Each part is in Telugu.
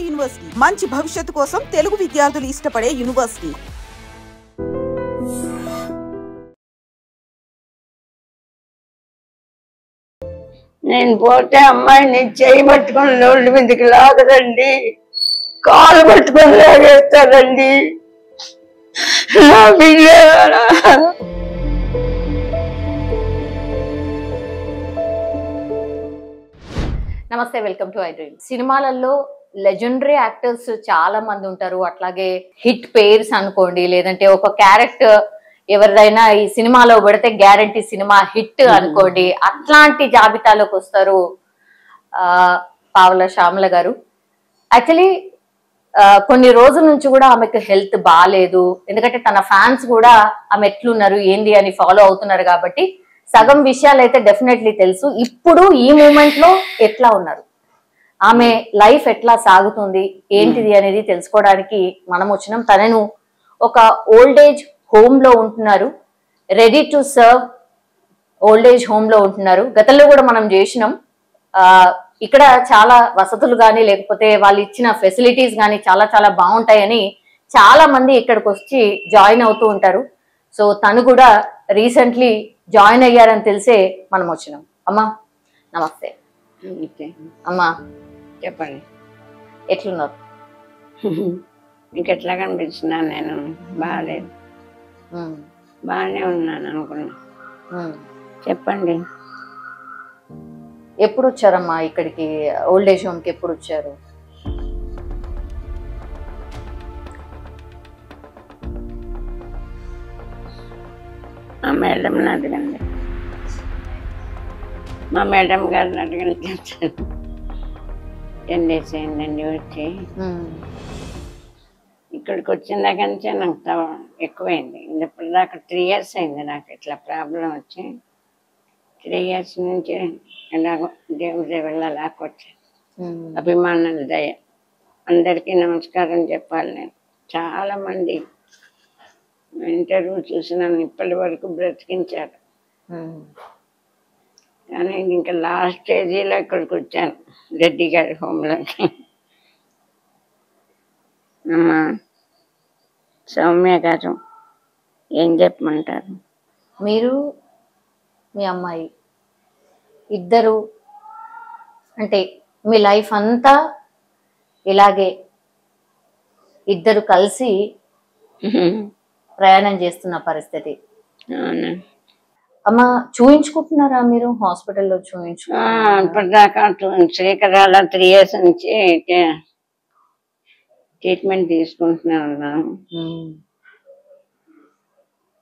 యూనివర్సిటీ మంచి భవిష్యత్తు కోసం తెలుగు విద్యార్థులు ఇష్టపడే యూనివర్సిటీ. నేను పోతే అమ్మాయిని చేయి పట్టుకొని రోడ్డు మీదకి లాగదండి, కాలు పట్టుకొని లాగేస్తారండి. నా బిడ్డ నమస్తే, వెల్కమ్ టు ఐ డ్రీమ్. సినిమాలలో లెజెండరీ యాక్టర్స్ చాలా మంది ఉంటారు. అట్లాగే హిట్ పేర్స్ అనుకోండి, లేదంటే ఒక క్యారెక్టర్ ఎవరిదైనా ఈ సినిమాలో పెడితే గ్యారంటీ సినిమా హిట్ అనుకోండి, అట్లాంటి జాబితాలోకి వస్తారు పావలా శ్యామల గారు. యాక్చువల్లీ కొన్ని రోజుల నుంచి కూడా ఆమెకు హెల్త్ బాగాలేదు, ఎందుకంటే తన ఫ్యాన్స్ కూడా ఆమె ఎట్లున్నారు ఏంది అని ఫాలో అవుతున్నారు కాబట్టి సగం విషయాలు అయితే డెఫినెట్లీ తెలుసు. ఇప్పుడు ఈ మూమెంట్ లో ఎట్లా ఉన్నారు, ఆమె లైఫ్ ఎట్లా సాగుతుంది ఏంటిది అనేది తెలుసుకోవడానికి మనం వచ్చినాం. తనను ఒక ఓల్డ్ ఏజ్ హోమ్ లో ఉంటున్నారు, ready to serve old age home లో ఉంటున్నారు. గతంలో కూడా మనం చేసినాం. ఇక్కడ చాలా వసతులు కానీ లేకపోతే వాళ్ళు ఇచ్చిన ఫెసిలిటీస్ కానీ చాలా చాలా బాగుంటాయని చాలా మంది ఇక్కడికి వచ్చి జాయిన్ అవుతూ ఉంటారు. సో తను కూడా రీసెంట్లీ జాయిన్ అయ్యారని తెలిసే మనం వచ్చినాం. అమ్మా నమస్తే. అమ్మా చెప్పండి, ఎట్లున్నారు? మీకు ఎట్లా కనిపించినా నేను బాగాలేదు, బాగానే ఉన్నాను అనుకున్నా. చెప్పండి, ఎప్పుడు వచ్చారమ్మా ఇక్కడికి ఓల్డ్ ఏజ్ హోమ్కి? ఎప్పుడు వచ్చారు? మా మేడం అడగండి, మా మేడం గారిని అడగండి చెప్తాను. 10 days అయిందండి వచ్చి. ఇక్కడికి వచ్చిన దగ్గర నుంచే నాకు ఎక్కువైంది. ఇప్పటిదాకా 3 years అయింది నాకు ఇట్లా ప్రాబ్లం వచ్చి. 3 years నుంచి ఎలాగో దేవుడి వెళ్ళాలాక వచ్చాను. అభిమానుల దయ. అందరికీ నమస్కారం చెప్పాలి. నేను చాలామంది ఇంటర్వ్యూ చూసినాను, ఇప్పటి వరకు బ్రతికించారు. కానీ ఇంకా లాస్ట్ స్టేజీలో ఇక్కడికి వచ్చాను, రెడ్డి గారి హోమ్లోకి. అమ్మా సౌమ్య గారు ఏం చెప్పమంటారు? మీరు మీ అమ్మాయి ఇద్దరు అంటే మీ లైఫ్ అంతా ఇలాగే ఇద్దరు కలిసి ప్రయాణం చేస్తున్న పరిస్థితి. అమ్మ చూయించుకుంటున్నారా మీరు? హాస్పిటల్లో ఇప్పటిదాకా శ్రీకరాల 3 years నుంచి ట్రీట్మెంట్ తీసుకుంటున్నాను.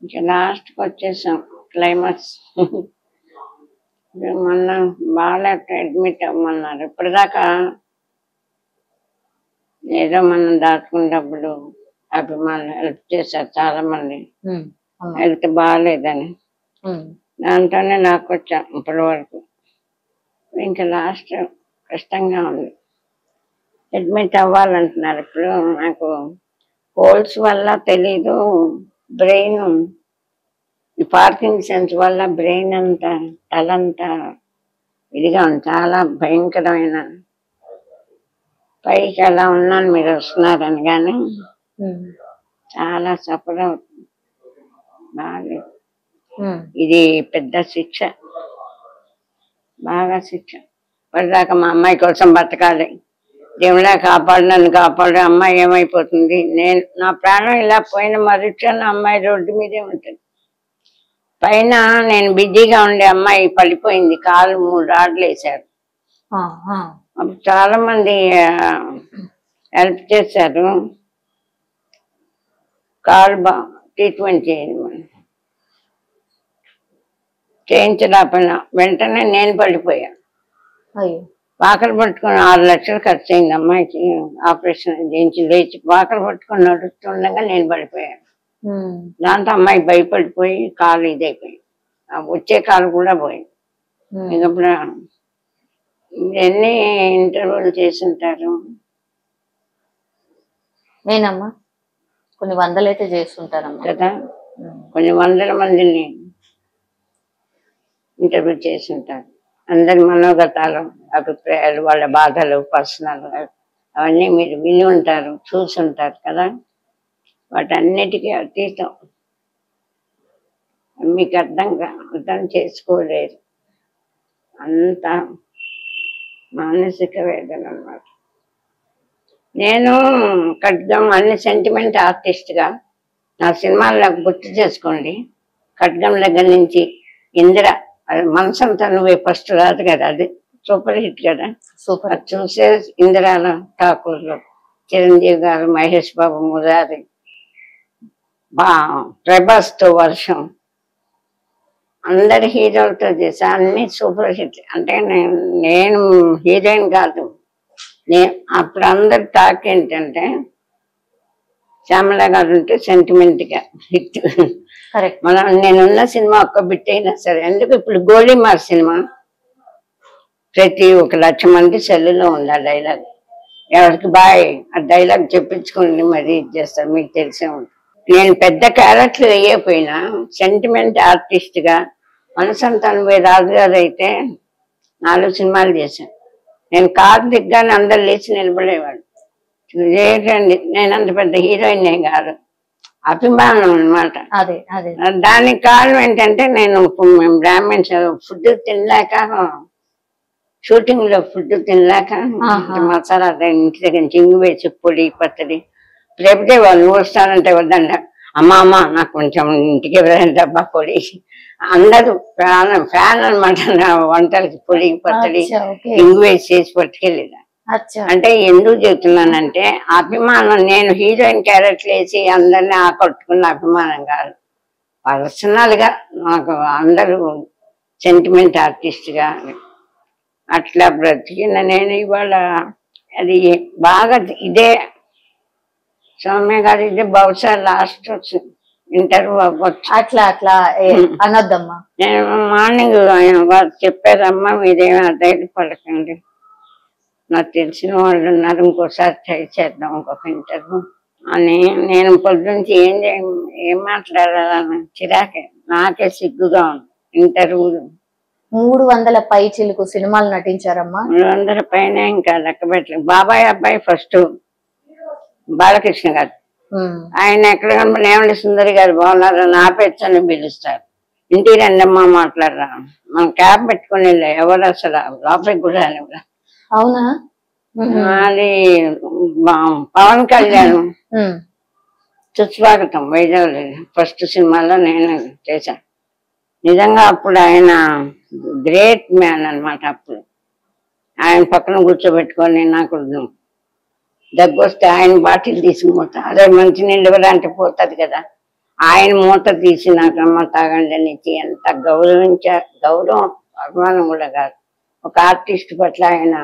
ఇంకా లాస్ట్కి వచ్చేసాం, క్లైమాక్స్. మొన్న బాగా అడ్మిట్ అవ్వమన్నారు. ఇప్పటిదాకా ఏదో మనం దాచుకున్నప్పుడు అభిమానులు హెల్ప్ చేశారు చాలా మంది, హెల్త్ బాగాలేదని. దాంతోనే నాకు వచ్చాం ఇప్పటి వరకు. ఇంకా లాస్ట్ కష్టంగా ఉంది, అడ్మిట్ అవ్వాలంటున్నారు. ఇప్పుడు నాకు హోల్స్ వల్ల తెలీదు, బ్రెయిన్ ఈ పార్కిన్సన్స్ వల్ల బ్రెయిన్ అంతా తలంతా ఇదిగా ఉంది, చాలా భయంకరమైన. పైకి అలా ఉన్నాను మీరు వస్తున్నారని, కానీ చాలా సఫర్ అవుతుంది. బాగా ఇది పెద్ద శిక్ష, బాగా శిక్ష. ఇప్పటిదాకా మా అమ్మాయి కోసం బతకాలి, దేవుడా కాపాడు, నన్ను కాపాడు, అమ్మాయి ఏమైపోతుంది. నా ప్రాణం ఇలా పోయిన మరుక్షణం అమ్మాయి రోడ్డు మీదే ఉంటుంది. పైన నేను బిజీగా ఉండే అమ్మాయి పడిపోయింది, కాలు 3 రాడ్లు వేశారు. అప్పుడు చాలా మంది హెల్ప్ చేశారు. కాలు ట్రీట్మెంట్ చేయించలేకపోయినా వెంటనే నేను పడిపోయాను. వాకలు పట్టుకుని 6 లక్షలు ఖర్చు అయింది అమ్మాయికి ఆపరేషన్ చేయించి. లేచి వాకలు పట్టుకుని నడుస్తుండగా నేను పడిపోయాను. దాంతో అమ్మాయి భయపడిపోయి కాలు ఇదైపోయింది, వచ్చే కాలు కూడా పోయింది. ఇంకప్పుడు ఎన్ని ఇంటర్వ్యూలు చేస్తుంటారు? నేనమ్మా కొన్ని వందలైతే చేస్తుంటానమ్మా కదా, కొన్ని వందల మందిని ఇంటర్వ్యూ చేస్తుంటారు. అందరి మనోగతాలు, అభిప్రాయాలు, వాళ్ళ బాధలు, పర్సనల్ అవన్నీ మీరు విని ఉంటారు, చూసి ఉంటారు కదా. వాటన్నిటికీ అతీతం. మీకు అర్థం చేసుకోలేరు. అంత మానసిక వేదన అన్నమాట. నేను ఖడ్గం అన్ని సెంటిమెంట్ ఆర్టిస్ట్గా నా సినిమాల్లో గుర్తు చేసుకోండి. ఖడ్గం దగ్గర నుంచి ఇందిర, అది మనసంతా నువ్వే ఫస్ట్ రాదు కదా, అది సూపర్ హిట్ కదా. సూపర్. అది చూసే ఇందిరాల ఠాకూర్లో చిరంజీవి గారు, మహేష్ బాబు, మురారి, ప్రభాస్తో వర్షం, అందరి హీరోలతో చేసా, అన్ని సూపర్ హిట్. అంటే నేను హీరోయిన్ కాదు, అప్పుడు అందరి టాక్ ఏంటంటే శ్యామల గారు ఉంటే సెంటిమెంట్గా హిట్. మనం నేనున్న సినిమా ఒక్క బిట్ అయినా సరే, ఎందుకు ఇప్పుడు గోళీమార్ సినిమా ప్రతి 1,00,000 మంది సెల్లులో ఉంది ఆ డైలాగ్. ఎవరికి బాయ్ ఆ డైలాగ్ చెప్పించుకుని మరి ఇది చేస్తారు, మీకు తెలిసే ఉంటుంది. నేను పెద్ద క్యారెక్టర్ వేయకపోయినా సెంటిమెంట్ ఆర్టిస్ట్గా మనసంతాను రాజుగారు అయితే 4 సినిమాలు చేశాను. నేను కారు దిగ్గానే అందరు లేచి నిలబడేవాడు. ఏంటండి, నేను అంత పెద్ద హీరోయిన్ కాదు, అభిమానం అనమాట. దానికి కారణం ఏంటంటే మేము బ్రాహ్మణ్స్ ఫుడ్ తినలేక, షూటింగ్ లో ఫుడ్ తినలేక మసాలా ఇంటి దగ్గర జింగు వేసి పొడి పచ్చడి రేపితే వాళ్ళు వస్తానంటే వద్దండి, అమ్మ నాకు కొంచెం ఇంటికి ఎవరైనా డబ్బా పొడి, అందరూ ఫ్యాన్ అనమాట. వంటలకి పొడి పచ్చడి జింగు వేసి చేసి పట్టుకెళ్ళేదా. అంటే ఎందుకు చెప్తున్నానంటే అభిమానం. నేను హీరోయిన్ క్యారెక్టర్ వేసి అందరినీ ఆకట్టుకున్న అభిమానం కాదు, పర్సనల్ గా నాకు అందరూ సెంటిమెంట్ ఆర్టిస్ట్ గా అట్లా బ్రతికిన నేను ఇవాళ అది బాగా ఇదే సౌమ్య గారు, ఇదే బహుశా లాస్ట్ ఇంటర్వ్యూ అవ్వచ్చు. అట్లా అనొద్దమ్మా. నేను మార్నింగ్ వారు చెప్పారమ్మా, మీరేమో ధైర్యపడకండి, నాకు తెలిసిన వాళ్ళు ఉన్నారు, ఇంకోసారి ట్రై చేద్దాం ఇంకొక ఇంటర్వ్యూ అని. నేను పొద్దుంచి ఏం మాట్లాడాలని చిరాకే, నాకే సిగ్గుగా ఉంది. ఇంటర్వ్యూ 300 పై చిలుకు సినిమాలు నటించారమ్మా. 300 పైన ఇంకా లెక్క పెట్టలేదు. బాబాయ్ అబ్బాయి ఫస్ట్ బాలకృష్ణ గారు, ఆయన ఎక్కడ కనపడి ఏమండి సుందరి గారు బాగున్నారని ఆపేచ్చని పిలుస్తారు. ఇంటికి రండమ్మా మాట్లాడరా, మనం క్యాబ్ పెట్టుకుని వెళ్ళా, ఎవరు అసలు లోపలికి కూడా అని. అవునా? అది పవన్ కళ్యాణ్ సుస్వాగతం వైజాగ్ ఫస్ట్ సినిమాలో నేను చేశాను. నిజంగా అప్పుడు ఆయన గ్రేట్ మ్యాన్ అనమాట. అప్పుడు ఆయన పక్కన కూర్చోబెట్టుకొని నాకు దగ్గు వస్తే ఆయన బాటిల్ తీసి మూత, అదే మంచి నీళ్ళు ఇవ్వాలంటే పోతుంది కదా, ఆయన మూత తీసి నాకు అమ్మ తాగండి అని ఇచ్చి ఎంత గౌరవం అభిమానం కూడా కాదు ఒక ఆర్టిస్ట్ పట్ల ఆయన.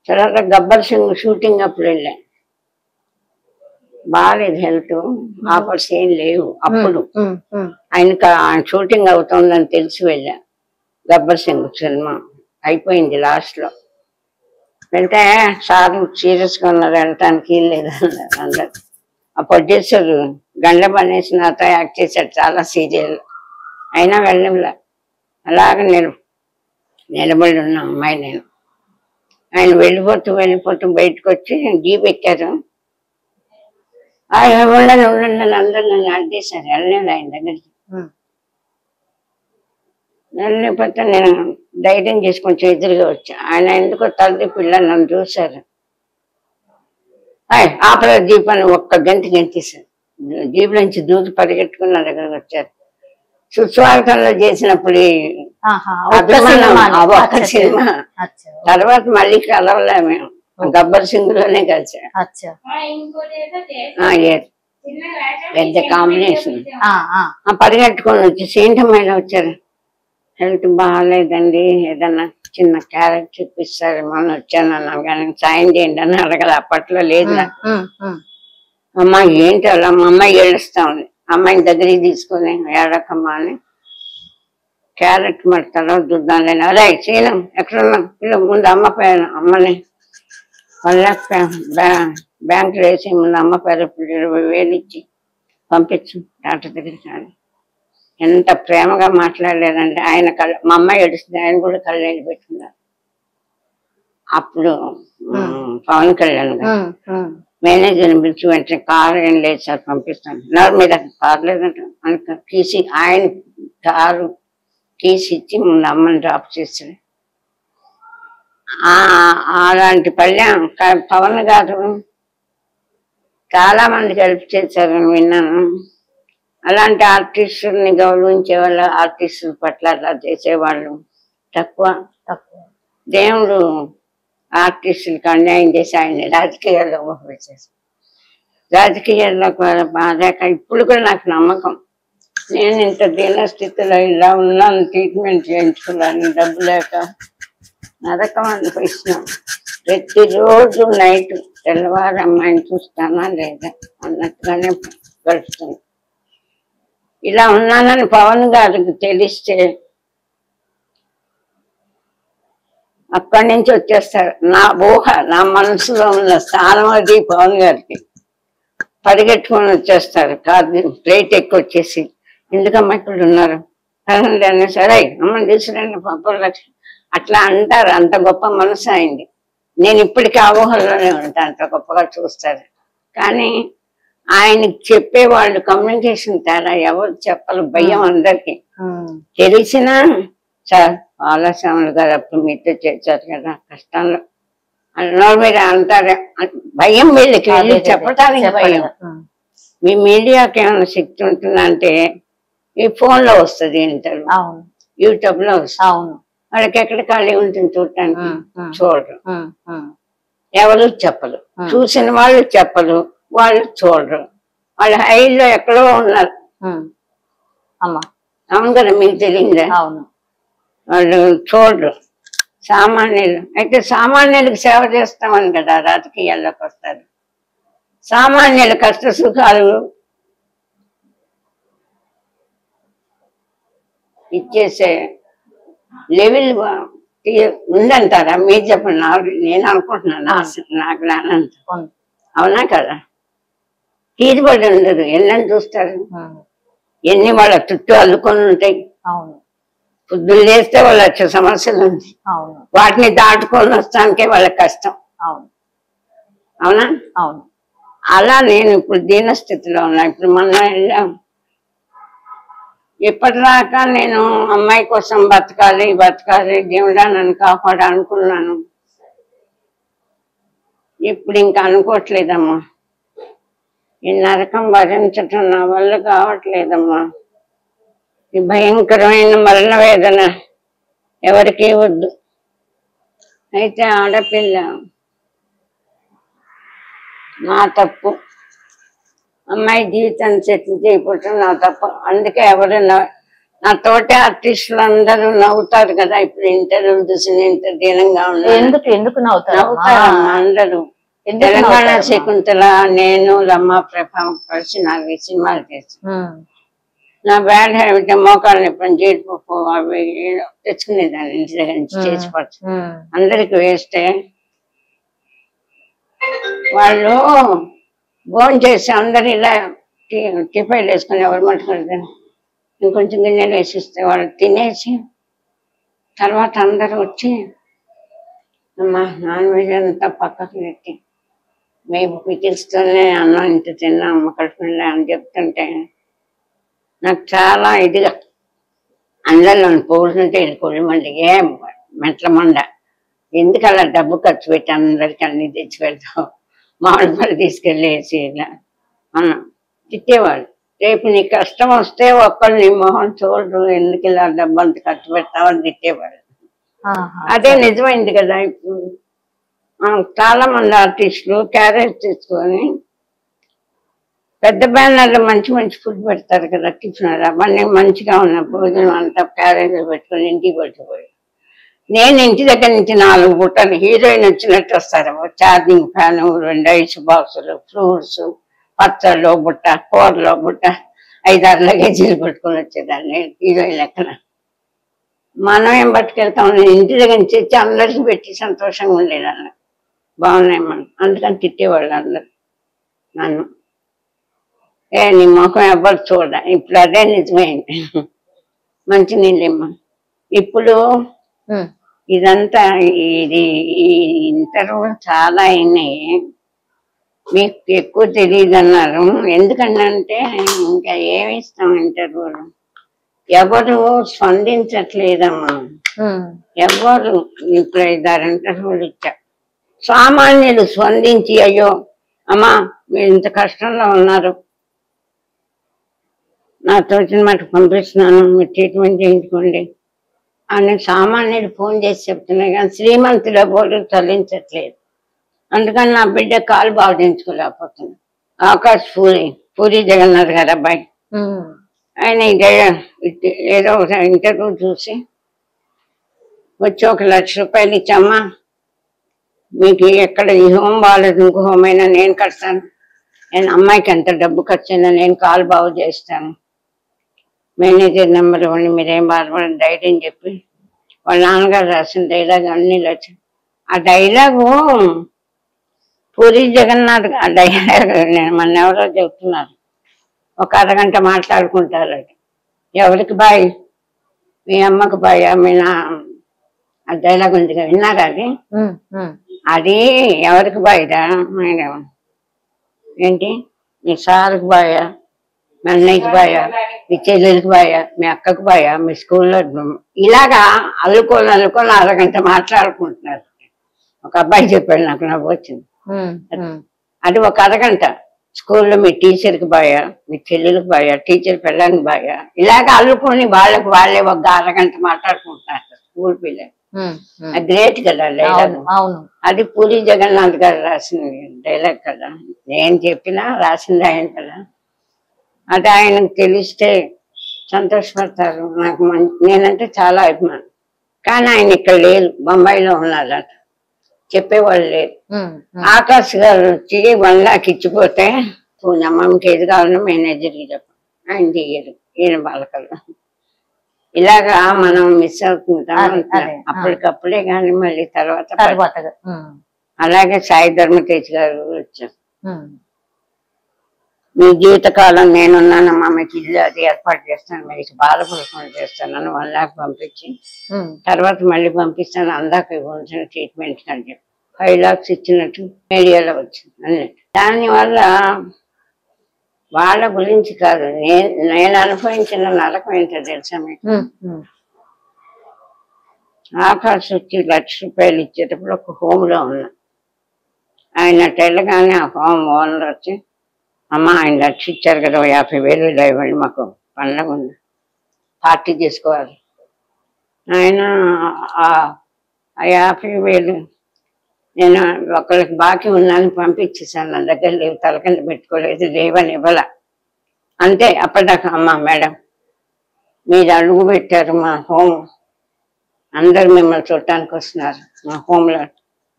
తర్వాత గబ్బర్ సింగ్ షూటింగ్ అప్పుడు వెళ్ళా, బాగాలేదు హెల్త్, ఆఫర్స్ ఏం లేవు అప్పుడు. ఆయన షూటింగ్ అవుతుందని తెలిసి వెళ్ళా. గబ్బర్ సింగ్ సినిమా అయిపోయింది, లాస్ట్ లో వెళ్తే సార్ సీరియస్గా ఉన్నారు, వెళ్ళటానికి లేదు అందరు. ఆ ప్రొడ్యూసర్ గండ్ల పనేసి నాతో యాక్ట్ చేశాడు చాలా సీరియల్, అయినా వెళ్ళంలా. అలాగే నిలబడి ఉన్న అమ్మాయి నేను. ఆయన వెళ్ళిపోతూ బయటకు వచ్చి జీప్ ఎక్కారు. ఉండండి అందరూ నన్ను అడ్డేశారు, వెళ్ళలేదు ఆయన దగ్గరికి. వెళ్ళిపోతే నేను ధైర్యం చేసి కొంచెం ఎదురుగా వచ్చా. ఆయన ఎందుకో తల్లి పిల్లలు నన్ను చూశారు. ఆపరా జీప్ అని ఒక్క గంటేశారు. జీప్ నుంచి దూకి పరిగెట్టుకుని నా దగ్గరకు వచ్చారు. సుస్వాగతంలో చేసినప్పుడు ఒక్క సినిమా తర్వాత మళ్ళీ కలవలే మేము, గబ్బర్ సింగ్ లోనే కలిసా. పెద్ద కాంబినేషన్. పరిగెట్టుకొని వచ్చి ఏంటమ్మాయిలో వచ్చారు, హెల్త్ బాగాలేదండి, ఏదన్నా చిన్న క్యారెట్ చూపిస్తారు మనం వచ్చాను అన్నాను, కానీ సాయం చేయండి అని అడగల. అప్పట్లో లేదు. అమ్మ ఏంటి అలా, మా అమ్మాయి ఏడుస్తా ఉంది. అమ్మాయిని దగ్గరికి తీసుకొని ఏడకమ్మా అని క్యారెట్ మడతలో చూద్దాం లేని. అదే చేయలేం, ఎక్కడున్నా పిల్లలు ముందు అమ్మ పేరు, అమ్మని బ్యాంకులో వేసి ముందు అమ్మ పేరు 20,000 ఇచ్చి పంపించు డాక్టర్ దగ్గరికి. కానీ ఎంత ప్రేమగా మాట్లాడలేదండి ఆయన. మా అమ్మాయి ఏడుస్తుంది, ఆయన కూడా కళ్ళని పెట్టుకున్నారు. అప్పుడు పవన్ కళ్యాణ్ గారు మేనేజర్ పిలిచి వెంటనే కారు ఏం లేదు సార్ పంపిస్తాను. ఎవరి మీద కారు లేదంటే మనకు కీసి ఆయన కారు కీసి ఇచ్చి ముందు అమ్మని డ్రాప్ చేస్తాడు. అలాంటి పల్లెం పవన్ గారు చాలా మందికి హెల్ప్ చేశారని విన్నాను. అలాంటి ఆర్టిస్టుల్ని గౌరవించే వాళ్ళు ఆర్టిస్టుల పట్ల అలా చేసేవాళ్ళు తక్కువ. దేవుడు ఆర్టిస్టులకు అన్యాయం చేసి ఆయన రాజకీయాల్లో పంపించేసి రాజకీయాల్లో బాధాక ఇప్పుడు కూడా నాకు నమ్మకం. నేను ఇంత దీనస్థితిలో ఇలా ఉన్నాను, ట్రీట్మెంట్ చేయించుకున్నాను డబ్బు లేక నరకం అనిపిస్తున్నాను. ప్రతిరోజు నైట్ తెల్లవారు అమ్మాయిని చూస్తానా లేదా అన్నట్టుగానే గడుస్తుంది. ఇలా ఉన్నానని పవన్ గారికి తెలిస్తే అక్కడి నుంచి వచ్చేస్తారు. నా ఊహ, నా మనసులో ఉన్న స్థానం అది పవన్ గారికి. పరిగెట్టుకొని వచ్చేస్తారు, కాదు ప్లేట్ ఎక్కువ వచ్చేసి ఎందుకమ్మా ఇక్కడ ఉన్నారు అనే సరే అమ్మని తీసుకురండి పప్పుల లక్ష్మి అట్లా అంటారు. అంత గొప్ప మనసు అయింది. నేను ఇప్పటికీ ఆ ఊహల్లోనే ఉంటాను, అంత గొప్పగా చూస్తారు. కానీ ఆయనకి చెప్పేవాళ్ళు కమ్యూనికేషన్ తేడా, ఎవరు చెప్పాలి భయం అందరికి. తెలిసినా సార్ ఆలస్యములు గారు అప్పుడు మీతో చేశారు కదా కష్టాల్లో అన్న మీరు అంటారు. భయం వీళ్ళకి వెళ్ళి చెప్పడానికి భయం. మీ మీడియాకి ఏమైనా శక్తి ఉంటుందంటే ఈ ఫోన్ లో వస్తుంది, ఇంటర్వ్యూ యూట్యూబ్ లో వస్తుంది. వాళ్ళకి ఎక్కడ ఖాళీ ఉంటుంది చూడటానికి, చూడరు. ఎవరు చెప్పరు, చూసిన వాళ్ళు చెప్పరు, వాళ్ళు చూడరు. వాళ్ళు హైలో ఎక్కడో ఉన్నారు. అవును కదా, మీకు తెలియదా? వాళ్ళు చూడరు సామాన్యులు. అయితే సామాన్యులకు సేవ చేస్తామని కదా రాజకీయాల్లోకి వస్తారు. సామాన్యుల కష్ట సుఖాలు ఇచ్చేసే లెవెల్ ఉందంటారా? మీరు చెప్పండి. నేను అనుకుంటున్నాను, నాకు రానంత. అవునా కదా? తీరుబడి ఉండదు. ఎన్నని చూస్తారు, ఎన్ని వాళ్ళ చుట్టూ అల్లుకొని ఉంటాయి. పొద్దులు చేస్తే వాళ్ళ 1,00,000 సమస్యలు ఉంది. వాటిని దాటుకొని వస్తానికే వాళ్ళ కష్టం. అవునా? అలా నేను ఇప్పుడు దీనస్థితిలో ఉన్నా. ఇప్పుడు మొన్న ఇప్పటిదాకా నేను అమ్మాయి కోసం బతకాలి దేవుడా నన్ను కాపాడు అనుకున్నాను. ఇప్పుడు ఇంకా అనుకోవట్లేదమ్మా. ఈ నరకం భరించటం నా వల్ల కావట్లేదమ్మా. ఈ భయంకరమైన మరణ వేదన ఎవరికీ వద్దు. అయితే ఆడపిల్ల నా తప్పు, అమ్మాయి జీవితాన్ని సెటిల్ చేయకపోవటం నా తప్పు. అందుకే ఎవరైనా నా తోటి ఆర్టిస్టులు అందరూ నవ్వుతారు కదా. ఇప్పుడు ఇంటర్వ్యూలు చూసి ఇంత దీనంగా ఉన్నారు. ఎందుకు నవ్వుతారు అందరూ? తెలంగాణ శకుంతల, నేను, రమ్మా ప్రభావం కలిసి 4 సినిమాలు చేస్తాను. నా బ్యాడ్ హ్యాబిట్ మోకాళ్ళని పని జీడిపప్పు అవి తెచ్చుకునేదాన్ని ఇంటి దగ్గర నుంచి చేసిపోవచ్చు. అందరికి వేస్తే వాళ్ళు భోజనం చేసి అందరు ఇలా టిఫైలు వేసుకొని ఎవరు మట్టుకుంటారు, ఇంకొంచెం గిన్నెలు వేసిస్తే వాళ్ళు తినేసి తర్వాత అందరూ వచ్చి అమ్మా నాన్ వెజ్ అంతా పక్కకు పెట్టి మేము పికిల్స్తోనే అన్నం ఇంత తిన్నాం కడుపులే అని చెప్తుంటే నాకు చాలా ఇదిగా అందరిలో పోతుంటే కొడి మండి ఏం మెట్ల మండ ఎందుకు అలా డబ్బు ఖర్చు పెట్టి అందరికి అన్ని తెచ్చి పెడతాం, మామిడి పళ్ళు తీసుకెళ్ళేసి ఇలా అన్నం తిట్టేవాళ్ళు. రేపు నీ కష్టం వస్తే ఒక్కళ్ళు నీ మొహం చూడరు, ఎందుకు ఇలా డబ్బు అంత ఖర్చు పెడతామని తిట్టేవాళ్ళు. అదే నిజమైంది కదా. ఇప్పుడు చాలా మంది ఆర్టిస్టులు క్యారేజ్ తీసుకొని పెద్ద బ్యానర్లో మంచి మంచి ఫుడ్ పెడతారు కదా, టిఫిన్ అవన్నీ మంచిగా ఉన్న భోజనం అంతా క్యారేజ్లో పెట్టుకొని ఇంటికి పట్టుకుపోయి, నేను ఇంటి దగ్గర నుంచి 4 బుట్టలు హీరోయిన్ వచ్చినట్టు వస్తారు. ఛార్జింగ్ ఫ్యాను, 2 ఐస్ బాక్సులు, ఫ్రూట్స్, పచ్చళ్ళు బుట్ట, కూరలో బుట్ట, 5-6 లగేజీలు పట్టుకొని వచ్చేదాన్ని హీరోయిన్ లెక్కన. మనం ఏం పట్టుకెళ్తాం, నేను ఇంటి దగ్గర నుంచి తెచ్చి అందరికీ పెట్టి సంతోషంగా ఉండేదాన్ని. బాగున్నాయి మనం, అందుకని తిట్టేవాళ్ళు అందరు నన్ను. నీ ముఖం ఎవ్వరు చూడ. ఇప్పుడు అదే నిజమైంది. మంచి నీళ్ళేమ్మా. ఇప్పుడు ఇదంతా ఇది ఈ ఇంటర్వ్యూ చాలా అయినాయి. మీకు ఎక్కువ తెలియదు అన్నారు. ఎందుకంటే ఇంకా ఏమి ఇస్తాం ఇంటర్వ్యూలు, ఎవరు స్పందించట్లేదమ్మా. ఎవరు ఇప్పుడు 5-6 ఇంటర్వ్యూలు ఇచ్చా, సామాన్యులు స్పందించి అయ్యో అమ్మా మీరు ఇంత కష్టంలో ఉన్నారు, నాతో వచ్చిన మాట పంపిస్తున్నాను, మీరు ట్రీట్మెంట్ చేయించుకోండి అని సామాన్యులు ఫోన్ చేసి చెప్తున్నాయి. కానీ శ్రీమంతుల బోర్డు చల్లించట్లేదు. అందుకని నా బిడ్డ కాలు బాగు చేయించుకోలేకపోతుంది. ఆకాష్ పూరి జగన్నాథ్ గారు అబ్బాయి, ఆయన ఏదో ఒక ఇంటర్వ్యూ చూసి వచ్చి 1 లక్ష రూపాయలు ఇచ్చమ్మా, మీకు ఎక్కడ ఈ హోమ్ బాగాలేదు, ఇంకో హోమ్ అయినా నేను కడతాను, నేను అమ్మాయికి ఎంత డబ్బు ఖర్చైనా నేను కాలు బాగు చేస్తాను, మేనేజర్ నెంబర్ ఇవ్వండి, మీరేం బాధపడని ధైర్యం చెప్పి వాళ్ళ నాన్నగారు రాసిన డైలాగ్ అన్ని లక్ష. ఆ డైలాగు పూరి జగన్నాథ్, ఆ డైలాగ్ నేను మన ఎవరో చెప్తున్నారు, 1 అరగంట మాట్లాడుకుంటారు. ఎవరికి బాయ్, మీ అమ్మకు బాయా, మీ ఆ డైలాగ్ ఉంది కదా, విన్నారా అది? అది ఎవరికి బాయ్దా, ఏంటి మీ సార్కి బాయా, మీ అన్నయ్యకి బాయా, మీ చెల్లెలకి బాయా, మీ అక్కకు బాయా, మీ స్కూల్లో ఇలాగా అల్లుకొని 1 అరగంట మాట్లాడుకుంటున్నారు. ఒక అబ్బాయి చెప్పాడు, నాకు నవ్వు వచ్చింది. అది 1 అరగంట. స్కూల్లో మీ టీచర్కి బాయా, మీ చెల్లెలకు బాయా, టీచర్ పిల్లలకి బాయా, ఇలాగ అల్లుకొని వాళ్ళకి వాళ్ళే 1 అరగంట మాట్లాడుకుంటున్నారు స్కూల్ పిల్లలు. గ్రేట్ కదా డైలాగ్. అది పూరి జగన్నాథ్ గారు రాసిన డైలాగ్ కదా, నేను చెప్పినా రాసింది ఆయన కదా. అది ఆయనకు తెలిస్తే సంతోషపడతారు. నాకు నేనంటే చాలా అభిమానం. కానీ ఆయన ఇక్కడ లేరు, బొంబాయిలో ఉన్నారు, చెప్పేవాళ్ళు లేరు. ఆకాష్ గారు వచ్చి 1 లక్ష ఇచ్చిపోతే అమ్మకి ఏది కావాలన్నా మేనేజర్కి చెప్పండి, ఆయన తీయరు, ఈయన బాలకల్లా. ఇలాగా మనం మిస్ అవుతుంటాం అప్పటికప్పుడే, కానీ మళ్ళీ తర్వాత. అలాగే సాయి ధర్మతేజ్ గారు వచ్చారు, మీ జీవితకాలం నేనున్నానమ్మా, మీకు ఇల్లు అది ఏర్పాటు చేస్తాను, మీకు బాధపడకుండా చేస్తానని 1 లక్ష పంపించి తర్వాత మళ్ళీ పంపిస్తాను, అందాక ఇవ్వాల్సిన ట్రీట్మెంట్ అని చెప్పి 5 లక్షలు ఇచ్చినట్టు మీడియాలో వచ్చింది అన్నట్టు. దానివల్ల వాళ్ళ గురించి కాదు, నేను అనుభవించిన నరకం ఏంటో తెలుసా మీకు? ఆకాశ్ వచ్చి 1 లక్ష రూపాయలు ఇచ్చేటప్పుడు ఒక హోమ్లో ఉన్నా. ఆయన వెళ్ళగానే ఆ హోమ్ ఓనర్ వచ్చి, అమ్మ ఆయన 1 లక్ష ఇచ్చారు కదా, 50,000 ఇలా ఇవ్వండి, మాకు పండగ ఉంది, పార్టీ చేసుకోవాలి. ఆయన ఆ 50,000 నేను ఒకరికి బాకీ ఉన్నాను పంపించేసాను, నా దగ్గర లేవు, తలకింద పెట్టుకోలేదు, లేవని ఇవ్వాల అంతే. అప్పటిదాకా అమ్మ మేడం మీరు అడుగు పెట్టారు మా హోమ్, అందరు మిమ్మల్ని చూడటానికి వస్తున్నారు, మా హోమ్లో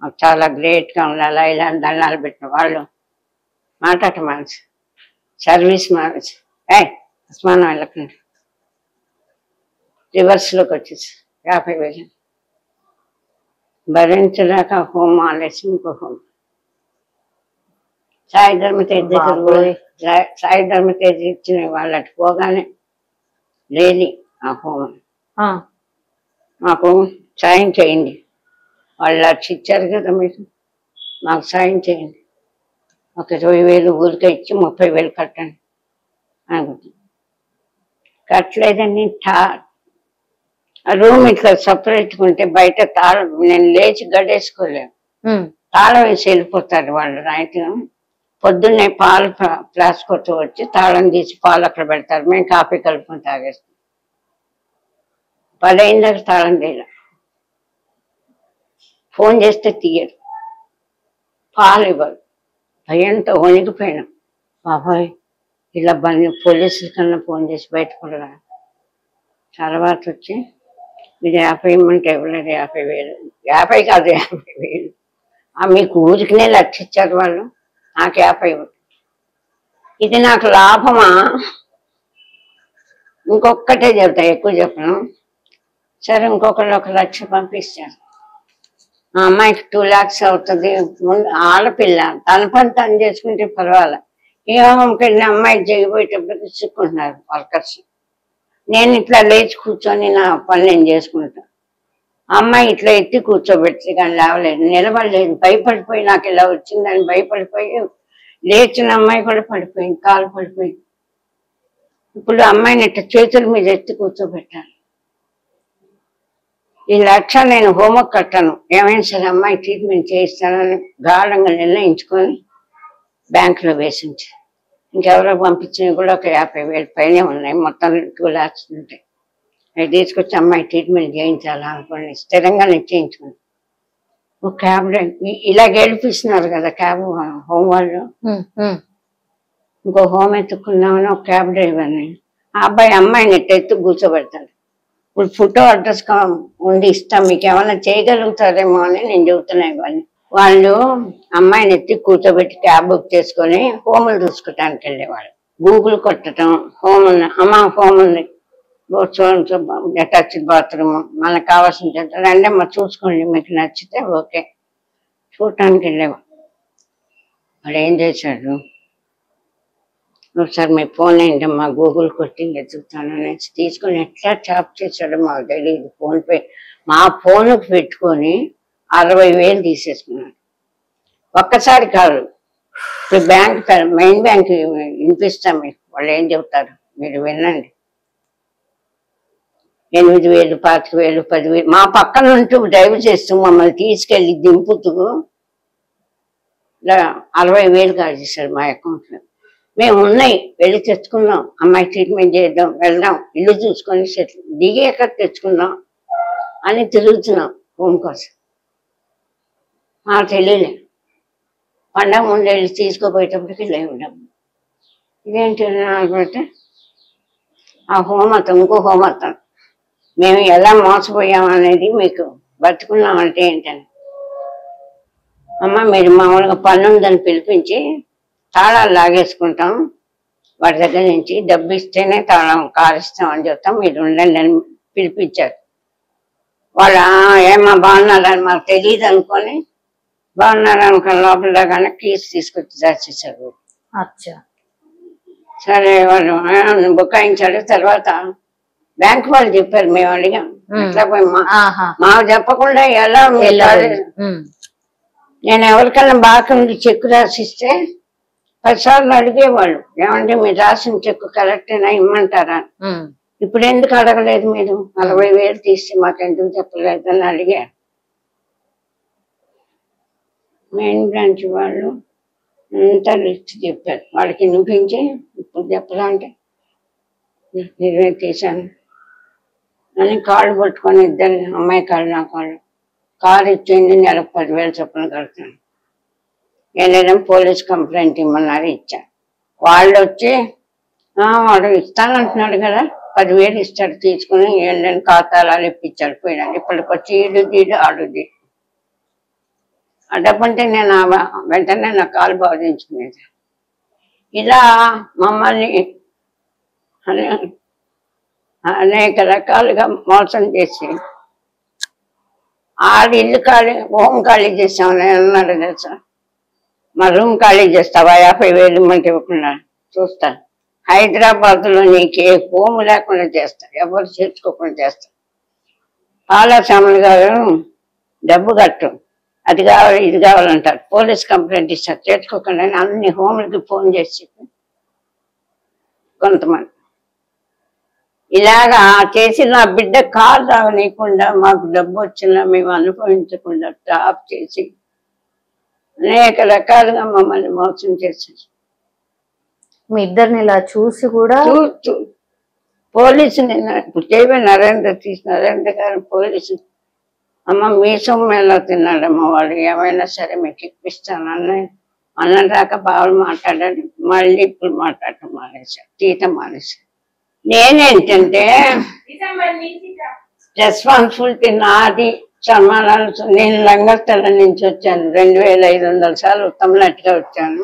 మాకు చాలా గ్రేట్గా ఉండాలి, ఇలా దండాలు పెట్టిన వాళ్ళు మాట్లాడటం మానేసి, సర్వీస్ మానేసి, అస్మానం వెళ్ళకండి, రివర్స్లోకి వచ్చేసి 50,000 భరించలేక హోమ్ ఆలేసి ఇంకో హోమ్. సాయి ధర్మతేజ్ దగ్గర సాయి ధర్మతేజ్ ఇచ్చిన వాళ్ళకి పోగానే లేని ఆ హోమ్, మాకు సాయం చేయండి, వాళ్ళు 1 లక్ష ఇచ్చారు కదా మీకు, మాకు సాయం చేయండి, ఒక 20,000 ఊరికే ఇచ్చి 30,000 కట్టండి అనుకుంటున్నాను. కట్టలేదని రూమ్ ఇట్లా సపరేట్గా ఉంటే బయట తాళం, నేను లేచి గడేసుకోలేను, తాళం వేసి వెళ్ళిపోతారు వాళ్ళు. నైట్ పొద్దున్నే పాలు ఫ్లాస్క్ వచ్చి తాళం తీసి పాలు అక్కడ పెడతారు, మేము కాఫీ కలుపుకొని తాగేస్తాం. 10 అయిందాక తాళం తీయలే, ఫోన్ చేస్తే తీయరు, పాలు ఇవ్వరు. భయంతో వణికిపోయినాం, బాబాయ్ ఇలా పోలీసుల కన్నా ఫోన్ చేసి బయటపడరా. తర్వాత వచ్చి మీరు 50 ఇమ్మంటే ఇవ్వలేదు, 50,000, 50 కాదు 50,000, మీకు ఊరికినే 1 లక్ష ఇచ్చారు వాళ్ళు, నాకు 50. ఇది నాకు లాభమా? ఇంకొక్కటే చెప్తా, ఎక్కువ చెప్పను. సరే ఇంకొకళ్ళు 1 లక్ష పంపిస్తాను, ఆ అమ్మాయికి 2 lakhs అవుతుంది. ఆడపిల్ల తన పని తను చేసుకుంటే పర్వాలేదు, ఏమోకి వెళ్ళిన అమ్మాయికి చేయబోయేటప్పటికి చిక్కుంటున్నారు వర్కర్స్. నేను ఇట్లా లేచి కూర్చొని నా పని నేను చేసుకుంటాను. అమ్మాయి ఇట్లా ఎత్తి కూర్చోబెట్టి కానీ లేవలేదు, నిలబడలేదు, భయపడిపోయి నాకు ఇలా వచ్చిందని భయపడిపోయి లేచిన అమ్మాయి కూడా పడిపోయింది, కాలు పడిపోయింది. ఇప్పుడు అమ్మాయిని ఇట్లా చేతుల మీద ఎత్తి కూర్చోబెట్టాను. ఈ లక్ష నేను హోంవర్క్ కట్టాను, ఏమైనా సరే అమ్మాయి ట్రీట్మెంట్ చేయిస్తానని గాఢంగా నిర్ణయించుకొని బ్యాంకులో వేసింది. ఇంకెవరో పంపించినవి కూడా ఒక 50,000 పైనే ఉన్నాయి, మొత్తం 2 lakhs ఉంటాయి. అవి తీసుకొచ్చి అమ్మాయి ట్రీట్మెంట్ చేయించాలా అనుకోండి, స్థిరంగా నిశ్చయించుకోండి. ఒక క్యాబ్ ఇలా గెలిపిస్తున్నారు కదా క్యాబ్ హోమ్ వాళ్ళు, ఇంకో హోమ్ ఎత్తుకున్నామని ఒక క్యాబ్ డ్రైవర్ని, ఆ అబ్బాయి అమ్మాయిని ఎత్తు కూర్చోబెడతాడు. ఇప్పుడు ఫోటో అడ్రస్ ఉంది ఇస్తాం, మీకు ఏమైనా చేయగలుగుతారేమో అని నేను చెబుతున్నాను. ఇవన్నీ వాళ్ళు అమ్మాయిని ఎత్తి కూర్చోబెట్టి క్యాబ్ బుక్ చేసుకొని హోములు చూసుకోవటానికి వెళ్ళేవాళ్ళు. గూగుల్ కొట్టడం, హోమ్ ఉంది అమ్మ, హోమ్ ఉంది, అటాచ్డ్ బాత్రూమ్, మనకు కావాల్సిన రండి అమ్మ చూసుకోండి, మీకు నచ్చితే ఓకే, చూడటానికి వెళ్ళేవాడు. వాడు ఏం చేశాడు, ఒకసారి మీ ఫోన్ ఏంటమ్మా గూగుల్ కొట్టి ఎదుగుతాను అనేసి తీసుకొని ఎట్లా చాప్ చేశాడో మాకు తెలియదు. ఫోన్పే మా ఫోన్కి పెట్టుకొని 60,000 తీసేసుకున్నాడు. ఒక్కసారి కాదు, ఇప్పుడు బ్యాంక్ మెయిన్ బ్యాంక్ వినిపిస్తాం మీకు, వాళ్ళు ఏం చెబుతారు మీరు వినండి. 8,000, 25,000, 10,000 మా పక్కన ఉంటూ డ్రైవ్ చేస్తూ మమ్మల్ని తీసుకెళ్ళి దింపుతూ 60,000 కాల్ చేశారు మా అకౌంట్లో. మేము ఉన్నాయి, వెళ్ళి తెచ్చుకుందాం, అమ్మాయి ట్రీట్మెంట్ చేద్దాం, వెళ్దాం, ఇల్లు చూసుకొని దిగాక తెచ్చుకుందాం అని తిరుగుతున్నాం హోమ్ కోసం. మాకు తెలియలే, పండగ ముందు వెళ్ళి తీసుకోపోయేటప్పటికి లేవు డబ్బు. ఇదేంటి అనుకుంటే ఆ హోమ్ అతను ఇంకో హోమ్ అతను, మేము ఎలా మోసపోయామనేది మీకు బతుకున్నామంటే ఏంటని, అమ్మ మీరు మామూలుగా పన్ను ఉందని పిలిపించి తాళాలు లాగేసుకుంటాం, వాడి దగ్గర నుంచి డబ్బు ఇస్తేనే తాళం కారుస్తాం అని చెప్తాం, మీరు ఉండండి అని పిలిపించారు. వాళ్ళు ఏమా బాగున్నారని మాకు తెలియదు అనుకొని బాగున్నారు అనుకుని లోపల దాకా కీస్ తీసుకొచ్చి దాచేశారు. సరే వాళ్ళు బుకాయించాడు. తర్వాత బ్యాంక్ వాళ్ళు చెప్పారు, మేము అడిగాం, అట్లా పోయి మాకు చెప్పకుండా ఎలా నేను ఎవరికైనా బాగుంది చెక్కు రాసిస్తే 10 సార్లు అడిగేవాళ్ళు, ఏమంటే మీరు రాసిన చెక్కు కరెక్టేనా ఇమ్మంటారా, ఇప్పుడు ఎందుకు అడగలేదు మీరు, 40,000 తీసి మాకు ఎందుకు చెప్పలేదు అని అడిగారు. మెయిన్ బ్రాంచ్ వాళ్ళు అంతా లిస్ట్ చెప్పారు, వాడికి వినిపించి ఇప్పుడు చెప్పాలంటే నేనే తీశాను అని కాళ్ళు పట్టుకొని ఇద్దరు, అమ్మాయి కాళ్ళు నా కాళ్ళు, కారు ఇచ్చేయండి నెలకు 10,000 చొప్పున కడతాను. వెళ్ళడం పోలీస్ కంప్లైంట్ ఇమ్మన్నారు, ఇచ్చాను. వాళ్ళు వచ్చి వాడు ఇస్తానంటున్నాడు కదా 10,000 ఇస్తాడు తీసుకుని వెళ్ళని ఖాతాలు ఇప్పించాడు పోయినాడు. ఇప్పటికి వచ్చి ఈడు ఆడుది ఆ డబ్బంటే నేను వెంటనే నా కాలు బాధించుకునేది. ఇలా మమ్మల్ని అనేక రకాలుగా మోసం చేసి ఆడి ఇల్లు ఖాళీ, హోమ్ ఖాళీ చేసామని అన్నాడు తెలుసా. మా రూమ్ ఖాళీ చేస్తావా, 50,000 ఇమ్మంటే ఇవ్వకుండా చూస్తా, హైదరాబాద్లో నీకు ఏ హోమ్ లేకుండా చేస్తా, ఎవరు చేర్చుకోకుండా చేస్తా. పాలస్వాములు గారు డబ్బు కట్టు, అది కావాలి ఇది కావాలంటారు, పోలీస్ కంప్లైంట్ ఇస్తారు, చేర్చుకోకుండా అన్ని హోమ్లకి ఫోన్ చేసి చెప్పి కొంతమంది ఇలాగా చేసి నా బిడ్డ కాలు రావనీయకుండా మాకు డబ్బు వచ్చినా మేము అనుభవించకుండా టాప్ చేసి అనేక రకాలుగా మమ్మల్ని మోసం చేశారు. మీ ఇద్దరిని ఇలా చూసి కూడా పోలీసు ఇప్పుడు కేవీ నరేంద్ర గారు పోలీసు, అమ్మ మీ సొమ్ము ఎలా తిన్నాడమ్మ వాడు, ఏమైనా సరే మీకు ఇప్పిస్తాను అన్న దాకా బాగా మాట్లాడాడు. మళ్ళీ ఇప్పుడు మాట్లాడటం మానేశాడు, తీయటం మానేశాడు. నేనేంటంటే రెస్పాన్సిబిలిటీ నాది. సన్మానాలు నేను రంగస్థల నుంచి వచ్చాను, 2,500 సార్లు ఉత్తమ నటిగా వచ్చాను.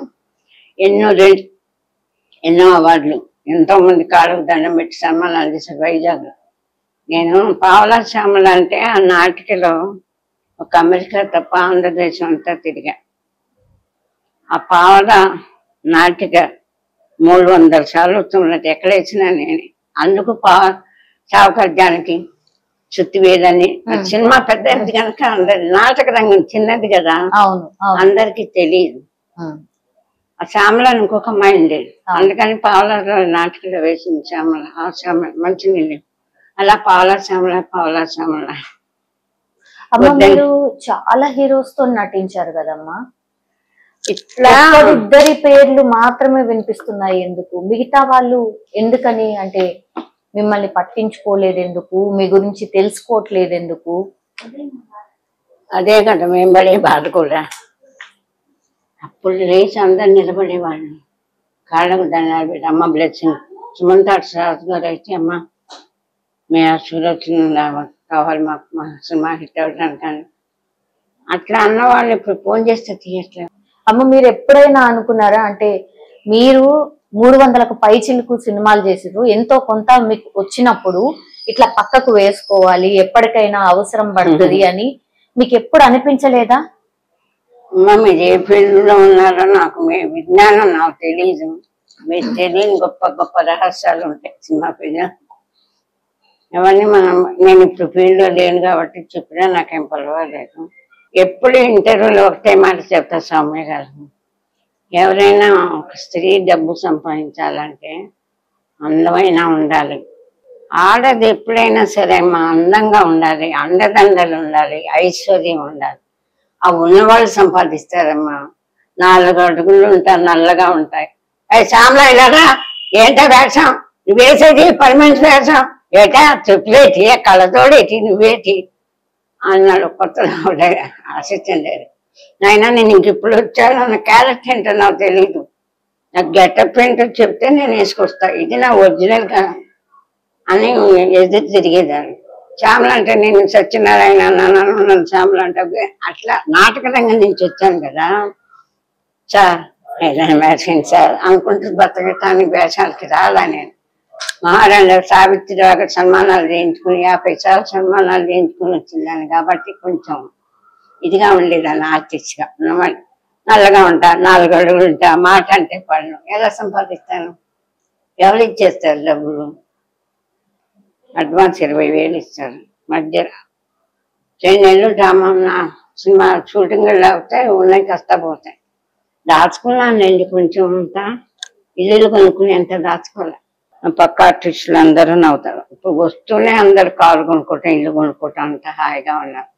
ఎన్నో అవార్డులు, ఎంతో మంది కాళ్ళకు దండం పెట్టి సన్మానాలు చేశారు వైజాగ్లో. నేను పావలా శ్యామల అంటే ఆ నాటికలో ఒక అమెరికా తప్ప ఆంధ్రదేశం అంతా తిరిగా. ఆ పావలా నాటిక 300 సార్లు ఉత్తమ నటి ఎక్కడ వేసినా నేనే. అందుకు సావకర్యానికి చుత్తివేదని సినిమా పెద్దది కనుక అందరి నాటక రంగం చిన్నది కదా, అందరికి తెలియదు. ఆ శ్యామల ఇంకొక అమ్మాయి ఉండేది, అందుకని పావులలో నాటకంలో వేసింది శ్యామల. ఆ శ్యామల మంచి నీళ్ళు అలా పావుల శ్యామల. అమ్మ మీరు చాలా హీరోస్ తో నటించారు కదమ్మా, ఇట్లా ఇద్దరి పేర్లు మాత్రమే వినిపిస్తున్నాయి ఎందుకు? మిగతా వాళ్ళు ఎందుకని అంటే మిమ్మల్ని పట్టించుకోలేదు ఎందుకు? మీ గురించి తెలుసుకోవట్లేదు ఎందుకు? అదే కదా మేము పడే బాధ కూడా. అప్పుడు లేచి అందరు నిలబడేవాళ్ళు, కాళ్ళకు దండాలు పెట్టి అమ్మ బ్లెస్సింగ్. సుమంత రాజు గారు అయితే అమ్మ మీ ఆశీర్వచనం కావాలి మాకు, మా సినిమా హిట్ అవ్వడానికి కానీ అట్లా అన్న వాళ్ళు ఇప్పుడు ఫోన్ చేస్తే తీయట్లేదు. అమ్మ మీరు ఎప్పుడైనా అనుకున్నారా అంటే మీరు 300కు పైచిలకు సినిమాలు చేసిరు, ఎంతో కొంత మీకు వచ్చినప్పుడు ఇట్లా పక్కకు వేసుకోవాలి, ఎప్పటికైనా అవసరం పడుతుంది అని మీకు ఎప్పుడు అనిపించలేదా? మీరు ఏ ఫీల్డ్ లో ఉన్నారో నాకు విజ్ఞానం నాకు తెలీదు, మీరు తెలియని గొప్ప గొప్ప రహస్యాలు ఉంటాయి సినిమా ఫీల్డ్. అవన్నీ నేను ఇప్పుడు ఫీల్డ్ లో లేను కాబట్టి చెప్పినా నాకేం పర్వాలేదు. ఎప్పుడు ఇంటర్వ్యూలో ఒకటే మాట చెప్తా సౌమ్య గారు, ఎవరైనా ఒక స్త్రీ డబ్బు సంపాదించాలంటే అందమైన ఉండాలి. ఆడది ఎప్పుడైనా సరే మా అందంగా ఉండాలి, అండదండలు ఉండాలి, ఐశ్వర్యం ఉండాలి. ఆ ఉన్నవాళ్ళు సంపాదిస్తారమ్మా. 4 అడుగులు ఉంటారు, నల్లగా ఉంటాయి. అవి శ్యామలా ఇలాగా ఏంటో వేషం నువ్వు వేసేది, పర్మనెంట్ వేషం ఏటా, చెప్పులేటి కళ్ళతోడేటి నువ్వేటి అన్నాడు కొత్తలో అసిస్టెంట్. నాయన నేను ఇంక ఇప్పుడు వచ్చాను, నా క్యారెక్టర్ ఏంటో నాకు తెలీదు, నాకు గెటప్ ఏంటో చెప్తే నేను వేసుకొస్తా, ఇది నా ఒరిజినల్ అని ఎదురు తిరిగేదాన్ని. శ్యామల అంటే నేను సత్యనారాయణ నన్ను శ్యామల అంటే అట్లా నాటక రంగం నుంచి వచ్చాను కదా సార్, ఏదైనా వేసాను సార్ అనుకుంటూ బతకటానికి వేషాలకి రాలా. నేను మహారాణి సావిత్రి రాగా సన్మానాలు చేయించుకుని 50 సార్లు సన్మానాలు చేయించుకుని వచ్చిందాన్ని కాబట్టి కొంచెం ఇదిగా ఉండేదాన్ని ఆర్టిస్ట్గా. నల్లగా ఉంటా, 4 అడుగులు ఉంటా, మాట అంటే పడను. ఎలా సంపాదిస్తాను? ఎవరు ఇచ్చేస్తారు డబ్బులు? అడ్వాన్స్ 20,000 ఇస్తారు. మధ్య 2 నెలలు డ్రామా సినిమా షూటింగ్ లేకపోతే ఉన్నాయి, కష్టం పోతాయి. దాచుకున్నానండి కొంచెం అంతా, ఇల్లు కొనుక్కుని ఎంత దాచుకోలే. పక్క ఆర్టిస్టులు అందరూ నవ్వుతారు. ఇప్పుడు వస్తూనే అందరు కారు కొనుక్కోవటం, ఇల్లు కొనుక్కోవటం అంత హాయిగా ఉన్నారు.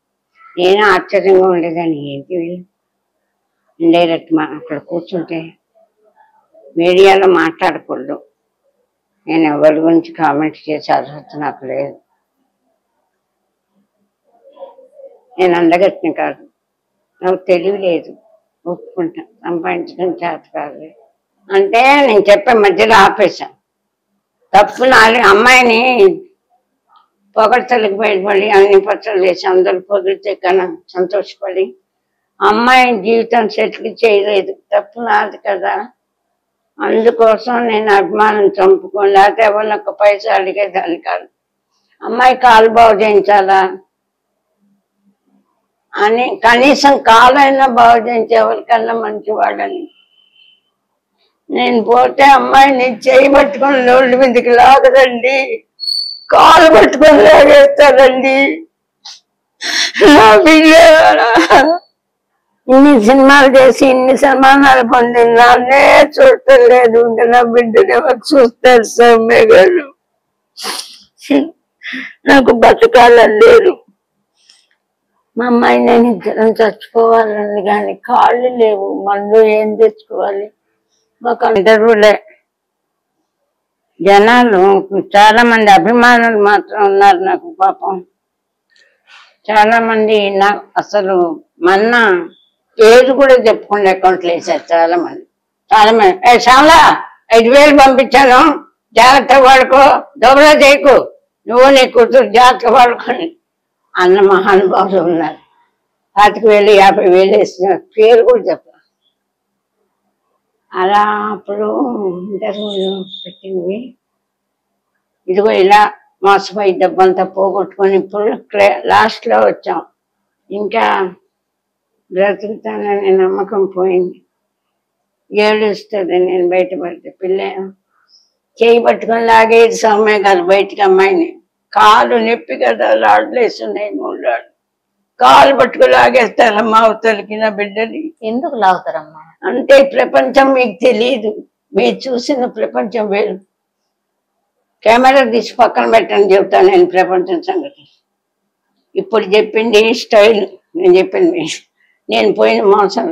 నేను ఆశ్చర్యంగా ఉండేదాన్ని, ఏంటి వీళ్ళు ఇండైరెక్ట్ అక్కడ కూర్చుంటే మీడియాలో మాట్లాడకూడదు, నేను ఎవరి గురించి కామెంట్ చేసే అర్హత నాకు లేదు, నేను అందగట్టిన కాదు, నాకు తెలివి లేదు, ఒప్పుకుంటా, సంపాదించడం చేత కాదు అంటే నేను చెప్పే మధ్యలో ఆపేశాను. తప్పు నాలుగు అమ్మాయిని పొగడ్తలకు బయటపడి అన్ని పచ్చలు వేసి అందరూ పొగిడితే కన్నా సంతోషపడి అమ్మాయి జీవితం సెటిల్ చేయలేదు, తప్పు నాది కదా. అందుకోసం నేను అభిమానం చంపుకోను, లేకపోతే ఎవరిని 1 పైసా అడిగేదాన్ని కాదు. అమ్మాయి కాలు బాగు చేయించాలా అని, కనీసం కాలైనా బాగు చేయించి ఎవరికన్నా మంచివాడని. నేను పోతే అమ్మాయిని చేయి పట్టుకొని రోడ్డు మీదకి లాగదండి, కాలు పట్టుకొని లాగేస్తారండి. నా బిడ్డ ఇన్ని సినిమాలు చేసి ఇన్ని సన్మానాలు పొంది నాన్నే చూడటం లేదు, నా బిడ్డని ఎవరు చూస్తారు సౌమ్య గారు? నాకు బతకాలని లేదు. మా అమ్మాయి నేను ఇద్దరం చచ్చిపోవాలని, కానీ కాళ్ళు లేవు, మందు ఏం తెచ్చుకోవాలి? ఒక ఇంటర్వ్యూలే జనాలు చాలా మంది అభిమానులు మాత్రం ఉన్నారు నాకు. పాపం చాలా మంది నాకు అసలు మొన్న పేరు కూడా చెప్పుకునే అకౌంట్లు వేశారు చాలా మంది. శ్యామలా 5,000 పంపించాను, జాగ్రత్త వాడుకో, దొంగ చేయకు, నువ్వు నీ కూతురు జాగ్రత్త వాడుకొని అన్న మహానుభావులు ఉన్నారు. 25,000 50,000 వేసిన పేరు కూడా చెప్పారు. అలా అప్పుడు ఇంటర్వ్యూలు పెట్టినవి, ఇదిగో ఇలా మోసపోయి డబ్బంతా పోగొట్టుకొని ఇప్పుడు లాస్ట్లో వచ్చాం. ఇంకా బ్రతుకుతాననే నమ్మకం పోయింది. ఏడుస్తుంది నేను బయటపడితే. పిల్ల చేయి పట్టుకొని లాగేది సౌమ్య గారు బయటికి అమ్మాయిని. కాలు నొప్పి కదా, రాడ్లేస్తున్నాయి 3 రాళ్ళు. కాలు పట్టుకు లాగేస్తారమ్మా అవతలికి నా బిడ్డని. ఎందుకు లాగుతారమ్మా? అంటే ప్రపంచం మీకు తెలియదు, మీరు చూసిన ప్రపంచం వేరు. కెమెరా తీసి పక్కన పెట్టని చెప్తాను నేను ప్రపంచం సంగతి. ఇప్పుడు చెప్పింది స్టైల్, నేను చెప్పింది నేను పోయిన మోసం,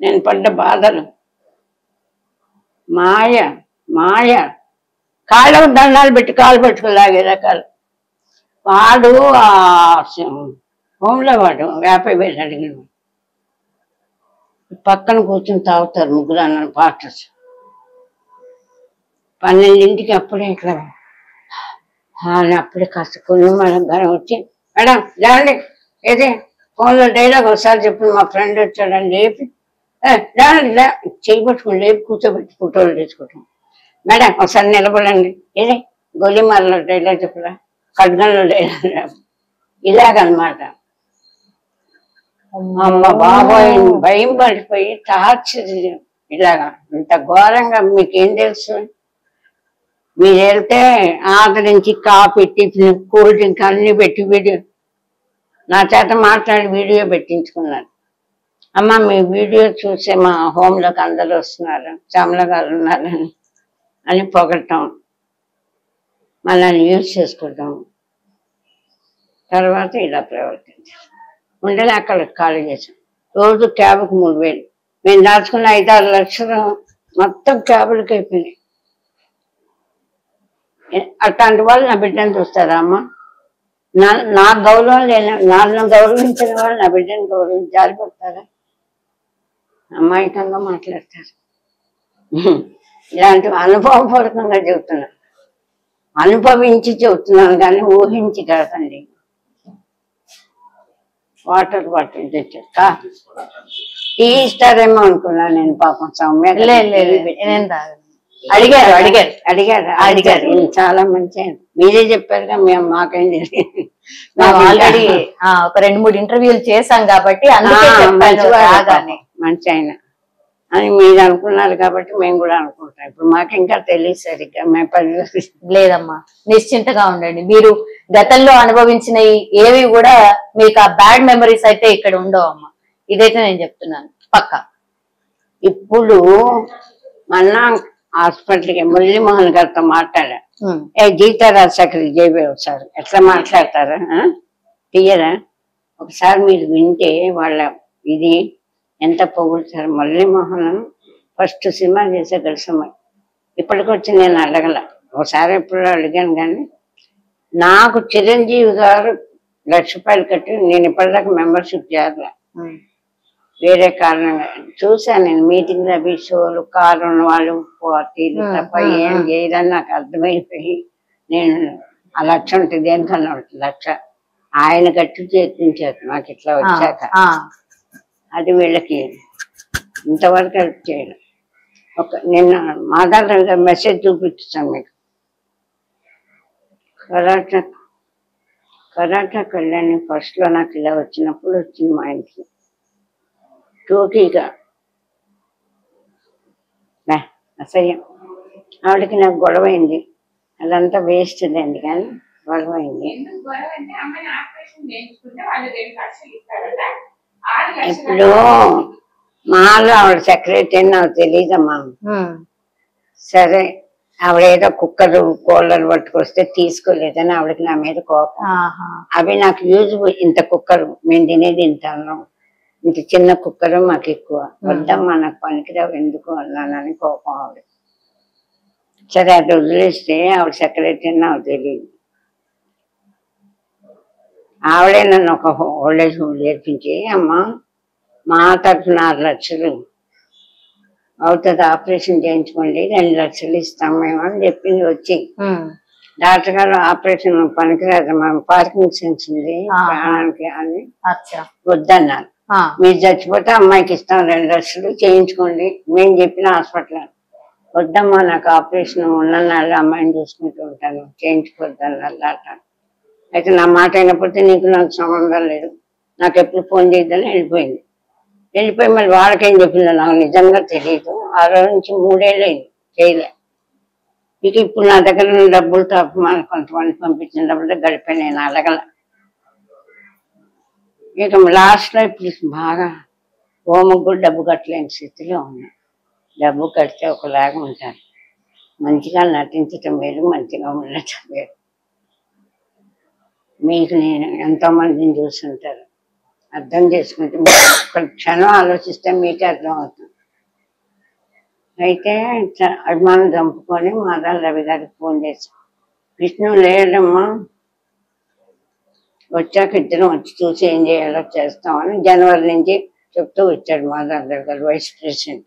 నేను పడ్డ బాధలు. మాయ మాయ, కాళ్ళకు దండాలు పెట్టి కాలు పట్టుకులాగే రకాలు. వాడు ఆ హోంలో వాడు 50,000 అడిగిన పక్కన కూర్చొని తాగుతారు 3 అన్న పాస్టర్స్. 12ంటికి అప్పుడే ఇట్లా అప్పుడే కాస్త కొన్ని మేడం గారు వచ్చి, మేడం లేవండి, ఏది ఫోన్లో డైలాగ్ ఒకసారి చెప్పి మా ఫ్రెండ్ వచ్చాడని లేపి, లేవండి చేయబట్టుకుని లేపి కూర్చోబెట్టి ఫోటోలు తీసుకుంటాం. మేడం ఒకసారి నిలబడండి, ఏదే గోలీమారలో డైలాగ్ చెప్పరా, ఖడ్గంలో డైలాగ్, ఇలాగనమాట. అమ్మ బాబోయ్ భయం పడిపోయి టార్చర్ ఇలాగా ఇంత ఘోరంగా. మీకేం తెలుసు? మీరు వెళ్తే ఆదరించి కాఫీ, టిఫిన్, కూల్ డ్రింక్ అన్ని పెట్టి వీడియో నా చేత మాట్లాడి వీడియో పెట్టించుకున్నారు. అమ్మ మీ వీడియో చూసే మా హోంలోకి అందరూ వస్తున్నారు, శ్యామల గారు ఉన్నారని అని పొగడటం, మనల్ని యూజ్ చేసుకుంటాం. తర్వాత ఇలా ప్రవర్తించాం. ఉండలే అక్కడ ఖాళీ చేసాం. రోజు క్యాబ్కి 3,000. మేము దాచుకున్న 5-6 లక్షలు మొత్తం క్యాబులకి అయిపోయినాయి. అట్లాంటి వాళ్ళు నా బిడ్డను చూస్తారా అమ్మ? నా గౌరవం లేని, నన్ను గౌరవించిన వాళ్ళు నా బిడ్డను గౌరవించి జారిపడతారా? అమాయకంగా మాట్లాడతారు. ఇలాంటి అనుభవపూర్వకంగా చెబుతున్నాను, అనుభవించి చెబుతున్నాను కానీ ఊహించి కాదండి. వాటర్ బాటిల్ తెచ్చా టీ ఇస్తారేమో అనుకున్నాను నేను. పాపం సౌమ్య అడిగారు చాలా మంచి. మీరే చెప్పారుగా, మేము మాకేం తెలియదు. ఆల్రెడీ ఒక 2-3 ఇంటర్వ్యూలు చేశాం కాబట్టి మంచి ఆయన అని మీరు అనుకున్నారు కాబట్టి మేము కూడా అనుకుంటాం. ఇప్పుడు మాకు ఇంకా తెలియదు సరిగ్గా, మేము లేదమ్మా, నిశ్చింతగా ఉండండి. మీరు గతంలో అనుభవించిన ఏవి కూడా మీకు ఆ బ్యాడ్ మెమరీస్ అయితే ఇక్కడ ఉండవు అమ్మా, ఇదైతే నేను చెప్తున్నాను పక్కా. ఇప్పుడు మొన్న హాస్పిటల్కి మురళీమోహన్ గారితో మాట్లాడా. గీతారాజ్ సకరి జైవే ఒకసారి ఎట్లా మాట్లాడతారా, తీయరా ఒకసారి మీరు వింటే వాళ్ళ ఇది ఎంత పొగుడుతారు. మురళీమోహన్ ఫస్ట్ సినిమా చేసే కలిసమ్మాయి. ఇప్పటికొచ్చి నేను అడగల, ఒకసారి ఎప్పుడు అడిగాను కానీ నాకు చిరంజీవి గారు ₹1,00,000 కట్టి నేను ఇప్పటిదాకా మెంబర్షిప్ చేయాల. వేరే కారణంగా చూసాను నేను మీటింగ్లు అవి, షోలు, కారు ఉన్న వాళ్ళు పార్టీలు తప్ప ఏం చేయదని నాకు అర్థమైపోయి నేను ఆ 1,00,000 ఉంటుంది దేనికన్నా ఉంటుంది 1,00,000 ఆయన కట్టి చేర్పించారు నాకు ఇట్లా వచ్చాక. అది వీళ్ళకి ఇంతవరకు హెల్ప్ చేయడం. నిన్న మాధవ్ గారు మెసేజ్ చూపించాను మీకు. కరాటకు వెళ్ళాను ఫస్ట్లో. నాకు ఇలా వచ్చినప్పుడు వచ్చింది మా ఇంటికి టోకీగా అసహ్యం. ఆవిడకి నాకు గొడవైంది, అదంతా వేస్ట్ లేండి కానీ గొడవైంది. ఇప్పుడు మాలో ఆవిడ సెక్రటరీ నాకు తెలియదమ్మా. సరే ఆవిడేదో కుక్కరు కోళ్ళను పట్టుకొస్తే తీసుకోలేదని ఆవిడకి నా మీద కోపం. అవి నాకు యూజ్. ఇంత కుక్కరు మేము తినేది తింటాను, ఇంత చిన్న కుక్కరు మాకు ఎక్కువ వద్దమ్మా, నాకు పనికిరావు ఎందుకు అన్నానని కోపం ఆవిడ. సరే అది వదిలేస్తే ఆవిడ సెక్రటరీ నాకు తెలియదు. ఆవిడే నన్ను ఒక ఓల్డేజ్ హోమ్ చేర్పించి, అమ్మ మా తరఫున 6 లక్షలు అవుతుంది, ఆపరేషన్ చేయించుకోండి, 2 లక్షలు ఇస్తాం మేము అని చెప్పింది వచ్చి. డాక్టర్ గారు ఆపరేషన్ పనికిరాదు, మనం పార్కింగ్ సెన్స్ ఉంది ప్రాణానికి అని వద్దన్నారు. మీరు చచ్చిపోతే అమ్మాయికి ఇస్తాం 2 లక్షలు చేయించుకోండి మేము చెప్పిన హాస్పిటల్. వద్దమ్మా నాకు ఆపరేషన్ ఉన్ననాళ్ళు అమ్మాయిని చూసుకుంటూ ఉంటాను, చేయించుకోవద్దన్నారు. అయితే నా మాట అయినప్పుడు నీకు నాకు సంబంధం లేదు, నాకు ఎప్పుడు ఫోన్ చేయొద్దని వెళ్ళిపోయింది. వెళ్ళిపోయి మళ్ళీ వాళ్ళకేం చెప్పిందో నాకు నిజంగా తెలియదు. ఆ రోజు నుంచి 3 ఏళ్ళు అయింది చేయలే. ఇక ఇప్పుడు నా దగ్గర ఉన్న డబ్బులతో అభిమానం కొంతమంది పంపించిన డబ్బులతో గడిపే నేను అడగల. ఇక లాస్ట్లో ఇప్పుడు బాగా హోమకు కూడా డబ్బు కట్టలేని స్థితిలో ఉన్నా. డబ్బు కడితే ఒకలాగా ఉంటారు. మంచిగా నటించటం వేరు, మంచిగా ఉండటం వేరు. మీకు నేను ఎంతోమందిని చూస్తుంటారు, అర్థం చేసుకుంటే ఒక క్షణం ఆలోచిస్తే మీకే అర్థం అవుతుంది. అయితే అభిమానం చంపుకొని మాదాల రవి గారికి ఫోన్ చేశాం. విష్ణు లేదమ్మా, వచ్చాక ఇద్దరం వచ్చి చూసి ఏం చేయాలో చేస్తామని జనవరి నుంచి చెప్తూ వచ్చాడు మాదాల రవి గారు, వైస్ ప్రెసిడెంట్.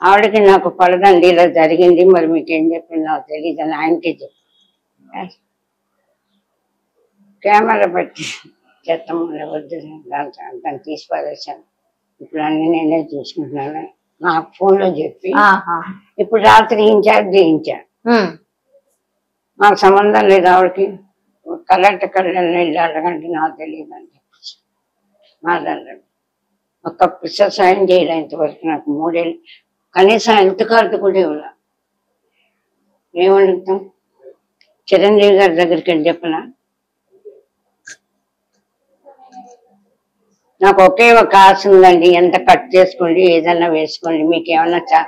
ఆవిడకి నాకు పడదండి, ఇలా జరిగింది, మరి మీకేం చెప్పింది నాకు తెలియదు అని ఆయనకే చెప్పు. కెమెరా పెట్టి చెత్తం వద్దు దాన్ని తీసి పారేశాను. ఇప్పుడు అన్ని నేనే చూసుకుంటున్నాను నాకు ఫోన్లో చెప్పి. ఇప్పుడు రాత్రి ఇన్ఛార్జ్ చేయించా. నాకు సంబంధం లేదు ఆవిడకి, కలెక్టర్ వెళ్ళి అడగండి నాకు తెలియదు అని చెప్పేసి మాట్లాడాడు. ఒక్క పిస సాయం చేయలే ఇంతవరకు నాకు 3 ఏళ్ళు. కనీసం హెల్త్ కార్డు కూడా ఇవ్వాల. ఏమడుగుతాం? చిరంజీవి గారి దగ్గరికి వెళ్ళి చెప్పనా? నాకు ఒకే ఒక ఆశ ఉందండి, ఎంత కట్ చేసుకోండి, ఏదన్నా వేసుకోండి, మీకేమన్నా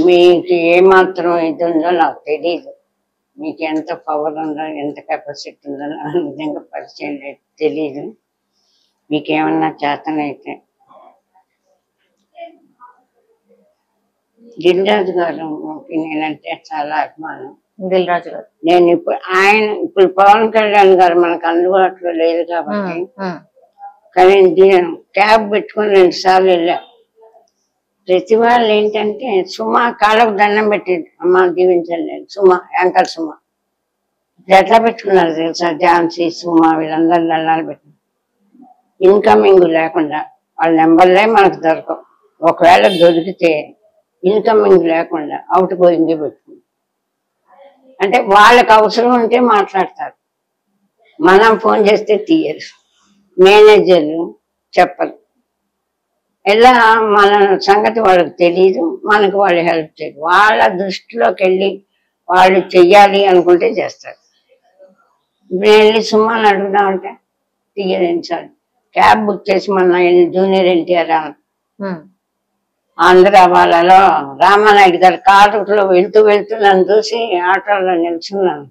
మీకు ఏమాత్రం ఇది ఉందో నాకు తెలీదు. మీకు ఎంత పవర్ ఉందో, ఎంత కెపాసిటీ ఉందో నాకు నిజంగా పరిచయం లేదు, తెలీదు. మీకేమన్నా చేతనైతే దిల్రాజు గారు నేనంటే చాలా అభిమానం. దిల్రాజు గారు నేను ఇప్పుడు పవన్ కళ్యాణ్ గారు మనకు అందుబాటులో లేదు కాబట్టి, కానీ క్యాబ్ పెట్టుకుని 2 సార్లు వెళ్ళా. ప్రతి వాళ్ళు ఏంటంటే సుమా కాళ్ళకు దండం పెట్టేది, అమ్మ దీవించండి సుమా, యాంకర్ సుమా. ఎట్లా పెట్టుకున్నారు తెలుసా? ఝాన్సీ, సుమా వీళ్ళందరూ దండాలు పెట్టిన ఇన్కమింగ్ లేకుండా. వాళ్ళ నెంబర్లే మనకు దొరకవు. ఒకవేళ దొరికితే ఇన్కమింగ్ లేకుండా అవుట్ గోయింగ్ పెట్టుకుంటాం. అంటే వాళ్ళకి అవసరం ఉంటే మాట్లాడతారు, మనం ఫోన్ చేస్తే తీయరు, మేనేజర్లు చెప్పరు. ఇలా మన సంగతి వాళ్ళకి తెలియదు, మనకు వాళ్ళు హెల్ప్ చేయరు. వాళ్ళ దృష్టిలోకి వెళ్ళి వాళ్ళు చెయ్యాలి అనుకుంటే చేస్తారు. ఇప్పుడు వెళ్ళి సుమాను అడుగుదామంటే తీయరించాలి. క్యాబ్ బుక్ చేసి మన జూనియర్ ఎన్టీఆర్ ఆంధ్ర వాళ్ళలో రామానాయుడు గారు కారులో వెళ్తూ నన్ను చూసి ఆటోలో నిల్చున్నాను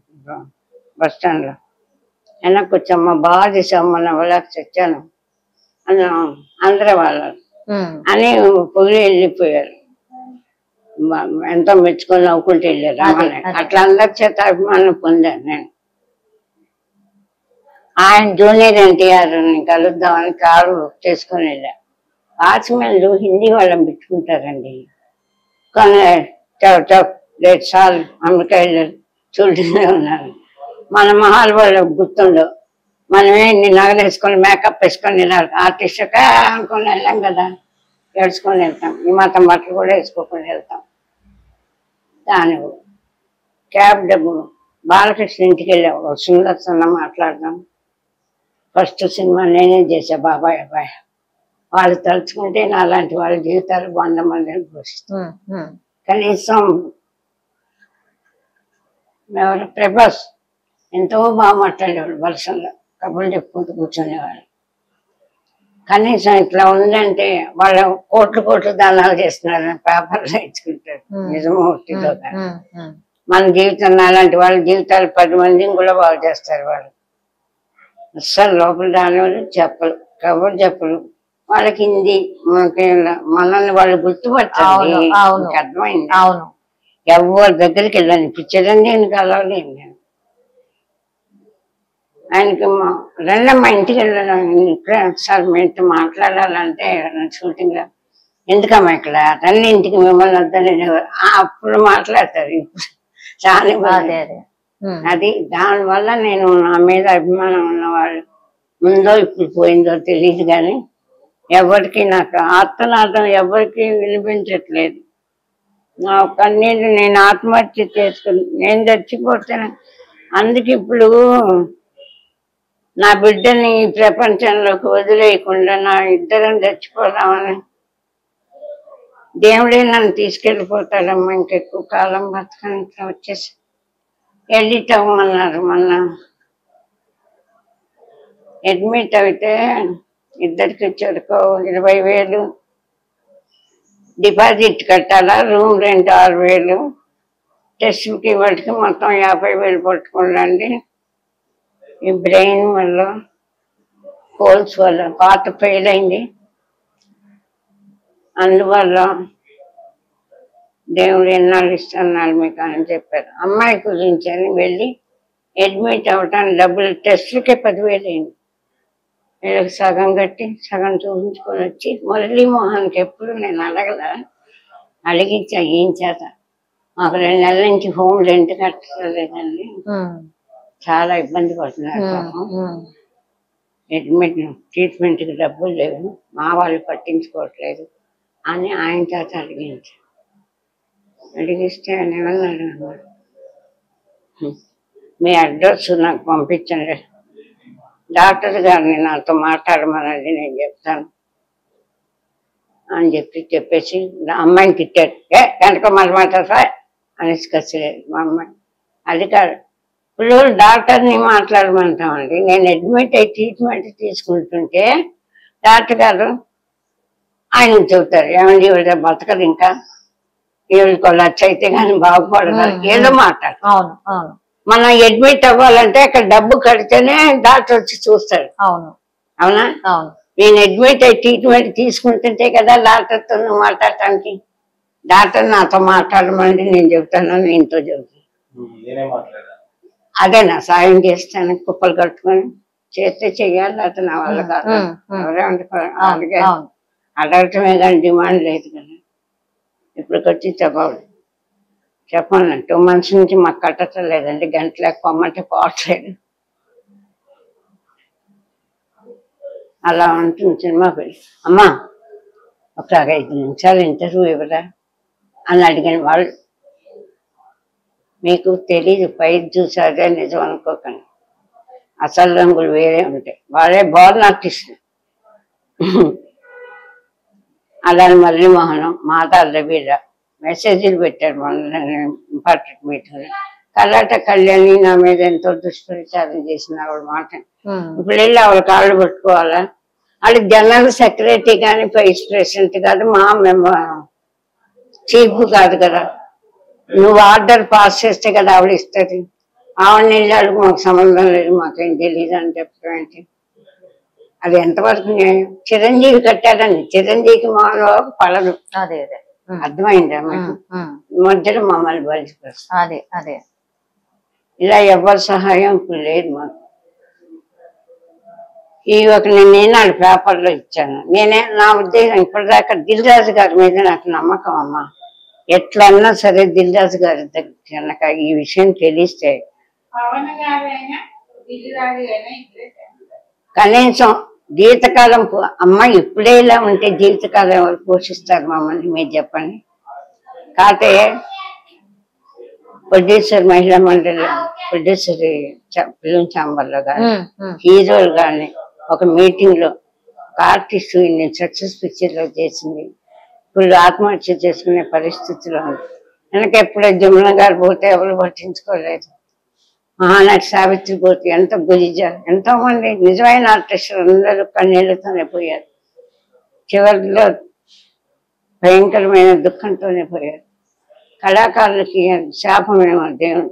బస్ స్టాండ్లో. వెనక్కి వచ్చామ్మా, బాగా చేసామ్మా, నా వాళ్ళకి తెచ్చాను అని ఆంధ్ర వాళ్ళు అని పొగిలి వెళ్ళిపోయారు. ఎంతో మెచ్చుకొని నవ్వుకుంటూ వెళ్ళారు రామానాయుడు. అట్లా అందరి చేత అభిమానం పొందాను నేను. ఆయన జూనియర్ ఎన్టీఆర్ కలుద్దామని కారు బుక్ చేసుకొని వెళ్ళా. వాచ్మెన్లు హిందీ వాళ్ళని పెట్టుకుంటారండి. కానీ చాలు అమెరికా వెళ్ళారు, చూడుతూనే ఉన్నారు. మన మహాల్ వాళ్ళు గుర్తుండవు. మనమే నగలు వేసుకొని మేకప్ వేసుకొని వెళ్ళాలి. ఆర్టిస్ట్గా అనుకొని వెళ్ళాం కదా, ఏడ్చుకొని వెళ్తాం. ఈ మాత్రం బట్టలు కూడా వేసుకోకుండా వెళ్తాం. దాని క్యాబ్ డబ్బు బాలకృష్ణ ఇంటికి వెళ్ళాం, సుందర్సన్న మాట్లాడదాం. ఫస్ట్ సినిమా నేనే చేసా, బాబాయ్ అబ్బాయి. వాళ్ళు తలుచుకుంటే నా లాంటి వాళ్ళ జీవితాలు 100 మందిని పోషిస్తాం. కనీసం ఎవరు ప్రభాస్ ఎంతో బాగా మాట్లాడేవాడు, వలసల్లో కబుర్లు చెప్పుకుంటూ కూర్చునేవాడు. కనీసం ఇట్లా ఉందంటే వాళ్ళ కోట్లు దానాలు చేస్తున్నారని పేపర్లో ఇచ్చుకుంటారు. నిజమో ఒట్టిదో కానీ మన జీవితం అలాంటి వాళ్ళ జీవితాలు 10 మందిని కూడా బాగు చేస్తారు వాళ్ళు. అస్సలు లోపల రానివాళ్ళు చెప్పరు, కబుర్లు చెప్పరు. వాళ్ళకి హిందీ మనల్ని వాళ్ళు గుర్తుపట్టాలి, అర్థమైంది. ఎవరి దగ్గరికి వెళ్ళాను. ఇప్పుడు చిరంజీవిని కలవలేను నేను. ఆయనకి రెండమ్మ ఇంటికి వెళ్ళాను. ఇక్కడ సార్ మీతో మాట్లాడాలంటే షూటింగ్ లో, ఎందుకమ్మా ఇక్కడ తల్లి ఇంటికి మిమ్మల్ని వద్దని అప్పుడు మాట్లాడతారు. ఇప్పుడు చాలా అది దానివల్ల నేను నా మీద అభిమానం ఉన్నవాళ్ళు ఉందో ఇప్పుడు పోయిందో తెలియదు, కానీ ఎవరికి నాకు ఆత్మనాథం ఎవరికి వినిపించట్లేదు. నా కన్నీళ్ళు నేను ఆత్మహత్య చేసుకుని నేను చచ్చిపోతాను. అందుకే ఇప్పుడు నా బిడ్డని ఈ ప్రపంచంలోకి వదిలేయకుండా నా ఇద్దరం చచ్చిపోదామని దేవుడే నన్ను తీసుకెళ్ళిపోతాడమ్మా, ఇంకెక్కువ కాలం బతకని వచ్చేసి ఎడిట్ అవ్వమన్నారు. మొన్న అడ్మిట్ అయితే ఇద్దరికి చెరుకో 20,000 డిపాజిట్ కట్టాలా, రూమ్ రెంట్ 6,000, టెస్ట్కి వాటికి మొత్తం 50,000 పట్టుకోండి. ఈ బ్రెయిన్ వల్ల హోల్స్ వల్ల పాత ఫెయిల్ అయింది, అందువల్ల దేవుడు ఎన్నాళ్ళు ఇస్తున్నాడు మీకు అని చెప్పారు. అమ్మాయి గురించి అని వెళ్ళి అడ్మిట్ అవ్వటానికి డబ్బులు టెస్ట్లకే 10,000 అయింది. వీళ్ళకి సగం కట్టి సగం చూపించుకొని వచ్చి మురళీమోహన్కి ఎప్పుడు నేను అడిగించా ఏం చేత మాకు 2 నెలల నుంచి హోమ్ రెంట్ కట్టలేదండి, చాలా ఇబ్బంది పడుతున్నారు పాపం, అడ్మిట్ ట్రీట్మెంట్కి డబ్బులు లేవు, మా వాళ్ళు పట్టించుకోవట్లేదు అని ఆయన చేత అడిగిస్తే ఆయన ఏమన్నాడు, మీ అడ్రస్ నాకు పంపించండి, డాక్టర్ గారిని నాతో మాట్లాడమన్నది నేను చెప్తాను అని చెప్పేసి అమ్మాయిని తిట్టాడు. వెనక మాట్లాడతా అనేసి కసిలేదు మా అమ్మాయి. అది కాదు, ఇప్పుడు డాక్టర్ని మాట్లాడమంటామండి. నేను అడ్మిట్ అయ్యి ట్రీట్మెంట్ తీసుకుంటుంటే డాక్టర్ గారు ఆయనకు చెబుతారు, ఏమండి ఇవిడ బతకదు, ఇంకా ఈవిడికి లక్ష అయితే కానీ బాగుపడదు, ఏదో మాట్లాడు. మనం అడ్మిట్ అవ్వాలంటే అక్కడ డబ్బు కడితేనే డాక్టర్ వచ్చి చూస్తాడు. అవునా? నేను అడ్మిట్ అయ్యి ట్రీట్మెంట్ తీసుకుంటుంటే కదా డాక్టర్తో మాట్లాడటానికి. డాక్టర్ నాతో మాట్లాడమండి నేను చెబుతాను, నేనుతో చెబుతాను. అదే నా సాయం చేస్తాను, కుప్పలు కట్టుకొని చేస్తే చెయ్యాలి, లేకపోతే నా వల్ల కాదు. అలాగే అడగటమే కానీ డిమాండ్ లేదు కదా. ఇప్పటికొచ్చి చెప్పాను 2 months నుంచి మాకు కట్టడం లేదండి, గంటలకు పొమ్మంటే పోవట్లేదు, అలా ఉంటుంది సినిమా పెళ్ళి. అమ్మా ఒక 5 నిమిషాలు ఇంటర్వ్యూ ఇవ్వరా అని అడిగిన వాళ్ళు. మీకు తెలీదు, పైకి చూసారే నిజం అనుకోకండి, అసలు రంగులు వేరే ఉంటాయి. వాళ్ళే బోర్న్ ఆర్టిస్టులు. అలాని మురళీమోహన్ మాతా రవీర మెసేజ్లు పెట్టాడు మొన్న ఇంపార్టెంట్ మీటింగ్. కర్లాట కళ్యాణి నా మీద ఎంతో దుష్ప్రచారం చేసిన ఆవిడ మాట. ఇప్పుడు వెళ్ళి ఆవిడ కాళ్ళు పట్టుకోవాలా? వాళ్ళు జనరల్ సెక్రటరీ కానీ వైస్ ప్రెసిడెంట్ కాదు, మా చీఫ్ కాదు కదా. నువ్వు ఆర్డర్ పాస్ చేస్తే కదా ఆవిడ ఇస్తుంది. ఆవిడని వెళ్ళాడు మాకు సంబంధం లేదు, మాకేం తెలియదు అని చెప్పడం ఏంటి? అది ఎంతవరకు న్యాయం? చిరంజీవి కట్టాడండి, చిరంజీవికి మాలో పడదు. అర్థమైందా? మధ్యలో మమ్మల్ని బలిసిపోతుంది. ఇలా ఎవరి సహాయం ఇప్పుడు లేదు మాకు. ఈ ఒక నేను పేపర్లో ఇచ్చాను. నా ఉద్దేశం ఇప్పటిదాకా దిల్ రాజు గారి మీద నాకు నమ్మకం అమ్మా. ఎట్లన్నా సరే దిల్ రాజు గారి దగ్గర ఈ విషయం తెలిస్తే కనీసం జీవితకాలం అమ్మ ఇప్పుడే ఇలా ఉంటే జీవితకాలం ఎవరు పోషిస్తారు మమ్మల్ని మీరు చెప్పండి. కాకపోతే ప్రొడ్యూసర్ మహిళా మండలి ప్రొడ్యూసర్ ఫిలిం ఛాంబర్లో కానీ హీరోలు కానీ ఒక మీటింగ్ లో ఒక ఆర్టిస్ట్ ఇన్ని సక్సెస్ పిక్చర్ లో చేసింది, ఇప్పుడు ఆత్మహత్య చేసుకునే పరిస్థితిలో ఉంది. వెనక ఎప్పుడో జమున గారు పోతే ఎవరు పట్టించుకోలేదు. మహానటి సావిత్రి పోతే ఎంత గురిజ, ఎంతో మంది నిజమైన ఆర్టిస్టులు అందరూ కన్నీళ్లతోనే పోయారు. చివరిలో భయంకరమైన దుఃఖంతోనే పోయారు. కళాకారులకి శాపమేమో దేవుడు.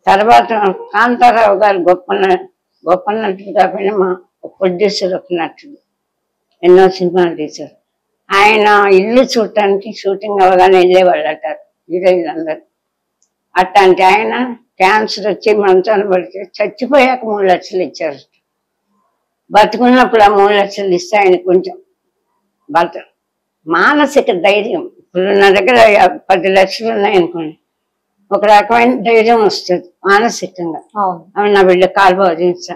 తర్వాత కాంతారావు గారు గొప్ప నటుడు కాకపోయినా మా ప్రొడ్యూసర్ ఒక నటుడు, ఎన్నో సినిమాలు తీశారు. ఆయన ఇల్లు చూడటానికి షూటింగ్ అవగానే వెళ్ళేవాళ్ళట హీరోయిన్లు అందరు. అట్లాంటి ఆయన క్యాన్సర్ వచ్చి మంచాన్ని పడితే చచ్చిపోయాక 3 లక్షలు ఇచ్చారు. బతుకున్నప్పుడు ఆ 3 లక్షలు ఇస్తే ఆయన కొంచెం మానసిక ధైర్యం. ఇప్పుడు నా దగ్గర 10 లక్షలు ఉన్నాయనుకోండి, ఒక రకమైన ధైర్యం వస్తుంది మానసికంగా. అవి నా బిడ్డ కాలు బాగా చేస్తా,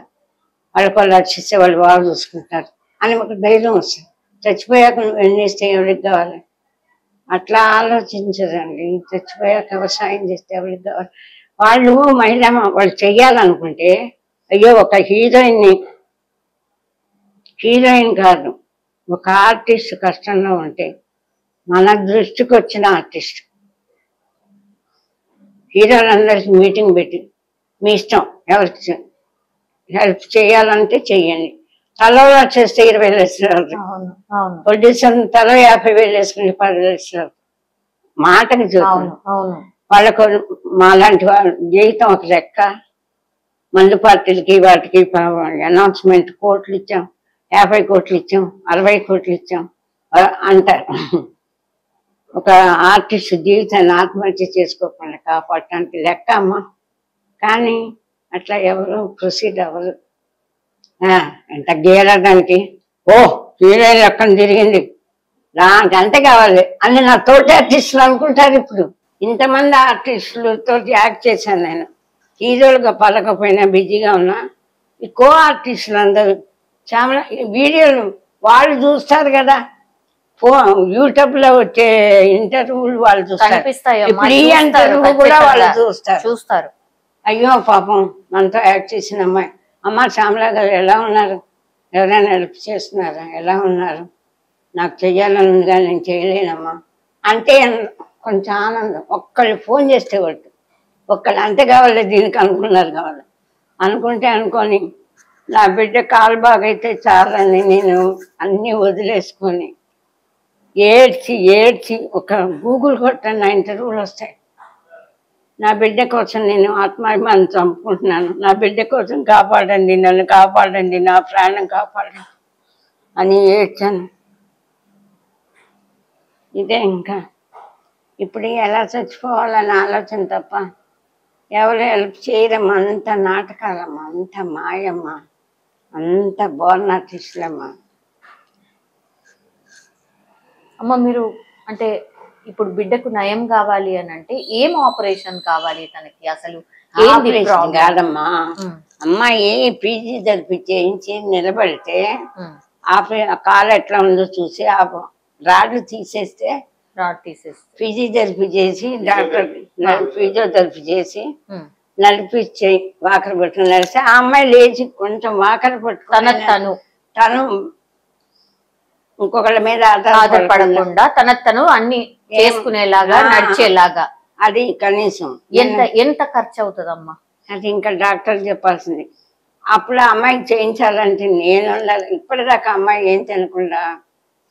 వాళ్ళకి 1 లక్ష ఇస్తే వాళ్ళు బాగా చూసుకుంటారు అని ఒక ధైర్యం వస్తుంది. చచ్చిపోయాక నువ్వు ఎన్ని ఇస్తే ఎవరికి కావాలి? అట్లా ఆలోచించదండి. చచ్చిపోయాక వ్యవసాయం చేస్తే ఎవరికి కావాలి? వాళ్ళు వాళ్ళు చెయ్యాలనుకుంటే, అయ్యో ఒక హీరోయిన్ కాదు ఒక ఆర్టిస్ట్ కష్టంలో ఉంటే మన దృష్టికి వచ్చిన ఆర్టిస్ట్ హీరోలందరికీ మీటింగ్ పెట్టి మీ ఇష్టం ఎవరికి హెల్ప్ చేయాలంటే చెయ్యండి, తలో చేస్తే 20,000 ఇస్తున్నారు, ప్రొడ్యూసర్ తలో 50,000 వేసుకుని 10,000 ఇస్తున్నారు. మాటకి చూస్తాను వాళ్ళకు. మాలాంటి వాళ్ళ జీవితం ఒక లెక్క. మందు పార్టీలకి వాటికి అనౌన్స్మెంట్ కోట్లు ఇచ్చాం, 50 కోట్లు ఇచ్చాం, 60 కోట్లు ఇచ్చాం అంటారు. ఒక ఆర్టిస్ట్ జీవితాన్ని ఆత్మహత్య చేసుకోకుండా కాపాడటానికి లెక్క అమ్మా. కానీ అట్లా ఎవరు ప్రొసీడ్ అవ్వరు. ఎంత గీయడానికి హీరోయిన్ లెక్కన తిరిగింది నాకు అంతే కావాలి అని నా తోటి ఆర్టిస్టులు అనుకుంటారు. ఇప్పుడు ఇంతమంది ఆర్టిస్టులతో యాక్ట్ చేశాను నేను. హీరోలుగా పలకపోయినా బిజీగా ఉన్నా ఈ కో ఆర్టిస్టులు అందరూ చాలా వీడియోలు వాళ్ళు చూస్తారు కదా, యూట్యూబ్ లో వచ్చే ఇంటర్వ్యూలు వాళ్ళు చూస్తారు, ఇప్పుడు ఈ ఇంటర్వ్యూ కూడా వాళ్ళు చూస్తారు. అయ్యో పాపం మనతో యాక్ట్ చేసిన అమ్మాయి, అమ్మ శ్యామలా గారు ఎలా ఉన్నారు, ఎవరైనా హెల్ప్ చేస్తున్నారా, ఎలా ఉన్నారు, నాకు చెయ్యాలని ఉంది కానీ నేను చేయలేనమ్మా అంటే కొంచెం ఆనందం. ఒక్కళ్ళు ఫోన్ చేస్తే ఒకటి ఒక్కళ్ళు అంతే కావాలి దీనికి అనుకున్నారు కావాలి అనుకుంటే అనుకొని నా బిడ్డ కాలు బాగైతే చాలని నేను అన్నీ వదిలేసుకొని ఏడ్చి ఒక గూగుల్ కొట్టని నా ఇంటర్వ్యూలు వస్తాయి. నా బిడ్డ కోసం నేను ఆత్మాభిమానం చంపుకుంటున్నాను, నా బిడ్డ కోసం కాపాడండి, నన్ను కాపాడండి, నా ప్రాణం కాపాడండి అని ఏడ్చాను. ఇదే ఇంకా ఇప్పుడు ఎలా చచ్చిపోవాలని ఆలోచన తప్ప ఎవరు హెల్ప్ చేయరమ్మా. అంత నాటకాలమ్మా, అంత మాయమ్మా, అంత బోర్న్ ఆర్టిస్టులమ్మా. అమ్మ మీరు అంటే ఇప్పుడు బిడ్డకు నయం కావాలి అని అంటే ఏం ఆపరేషన్ కావాలి తనకి? అసలు కాదమ్మా, అమ్మాయి పీజీ జరిపించేయించి నిలబడితే కాలు ఎట్లా ఉందో చూసి ఆ రాడ్లు తీసేస్తే పీజీ జరిపించేసి డాక్టర్ ఫిజియోథెరపీ చేసి నడిపించి వాకర పట్టుకుని నడిస్తే ఆ అమ్మాయి లేచి కొంచెం వాకర పట్టుకుని తను ఇంకొకళ్ళ మీద ఆధారపడకుండా తను అన్ని చేసుకునేలాగా నడిచేలాగా. అది కనీసం ఎంత ఖర్చు అవుతుందమ్మా? అది ఇంకా డాక్టర్ చెప్పాల్సింది. అప్పుడు ఆ అమ్మాయికి చేయించాలంటే నేను ఇప్పటిదాకా అమ్మాయి ఏం తినకుండా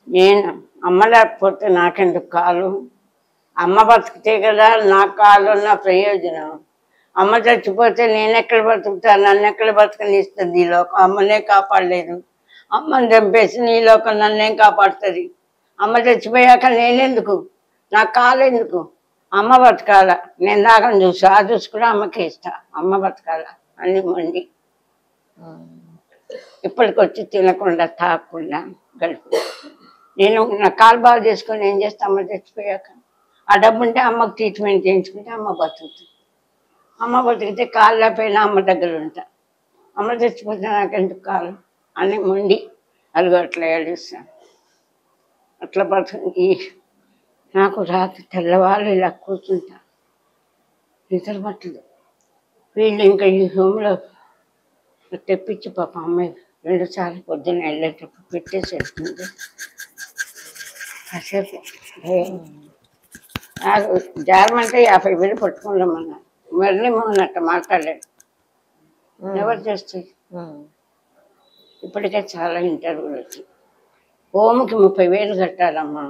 నేను అమ్మ లేకపోతే నాకెందుకు కాలు, అమ్మ బతికితే కదా నా కాలు నా ప్రయోజనం. అమ్మ చచ్చిపోతే నేను ఎక్కడ బతుకుతాను, నన్ను ఎక్కడ బతకనిస్తుంది ఈ లోకం. అమ్మనే కాపాడలేదు, అమ్మని చంపేసి నీ లోకం నన్నేం కాపాడుతుంది. అమ్మ చచ్చిపోయాక నేనెందుకు, నా కాలు ఎందుకు, అమ్మ బతకాల. నేను దాకా చూసి కూడా అమ్మకి ఇస్తా, అమ్మ బతకాల అని మండి ఇప్పటికొచ్చి తినకుండా తాగకుండా గడుపు. నేను నా కాలు బాగా చేసుకొని ఏం చేస్తా, అమ్మ చచ్చిపోయాక ఆ డబ్బు ఉంటే అమ్మకు ట్రీట్మెంట్ చేయించుకుంటే అమ్మ బతుకుతుంది. అమ్మ బతికితే కాళ్ళ పైన అమ్మ దగ్గర ఉంటా, అమ్మ చచ్చిపోతే నాకెందుకు కాలు అని మండి అరుగు అట్లా ఏడుస్తాను. అట్లా బతుకు. నాకు రాత్రి తెల్లవాళ్ళు ఇలా కూర్చుంటా, నిద్ర పట్టదు. వీళ్ళు ఇంకా ఈ హోమ్లో తెప్పించి పాప అమ్మాయి 2 సార్లు పొద్దున్న వెళ్ళేటప్పుడు పెట్టేసి వెళ్తుంది. కాసేపు నాకు జారమంటే 50,000 పట్టుకుందామన్నా మళ్ళీ మొన్నట్టు మాట్లాడలేదు. ఎవరు చేస్తాయి? ఇప్పటికే చాలా ఇంటర్వ్యూలు వచ్చాయి. హోమ్కి 30,000 కట్టాలమ్మా,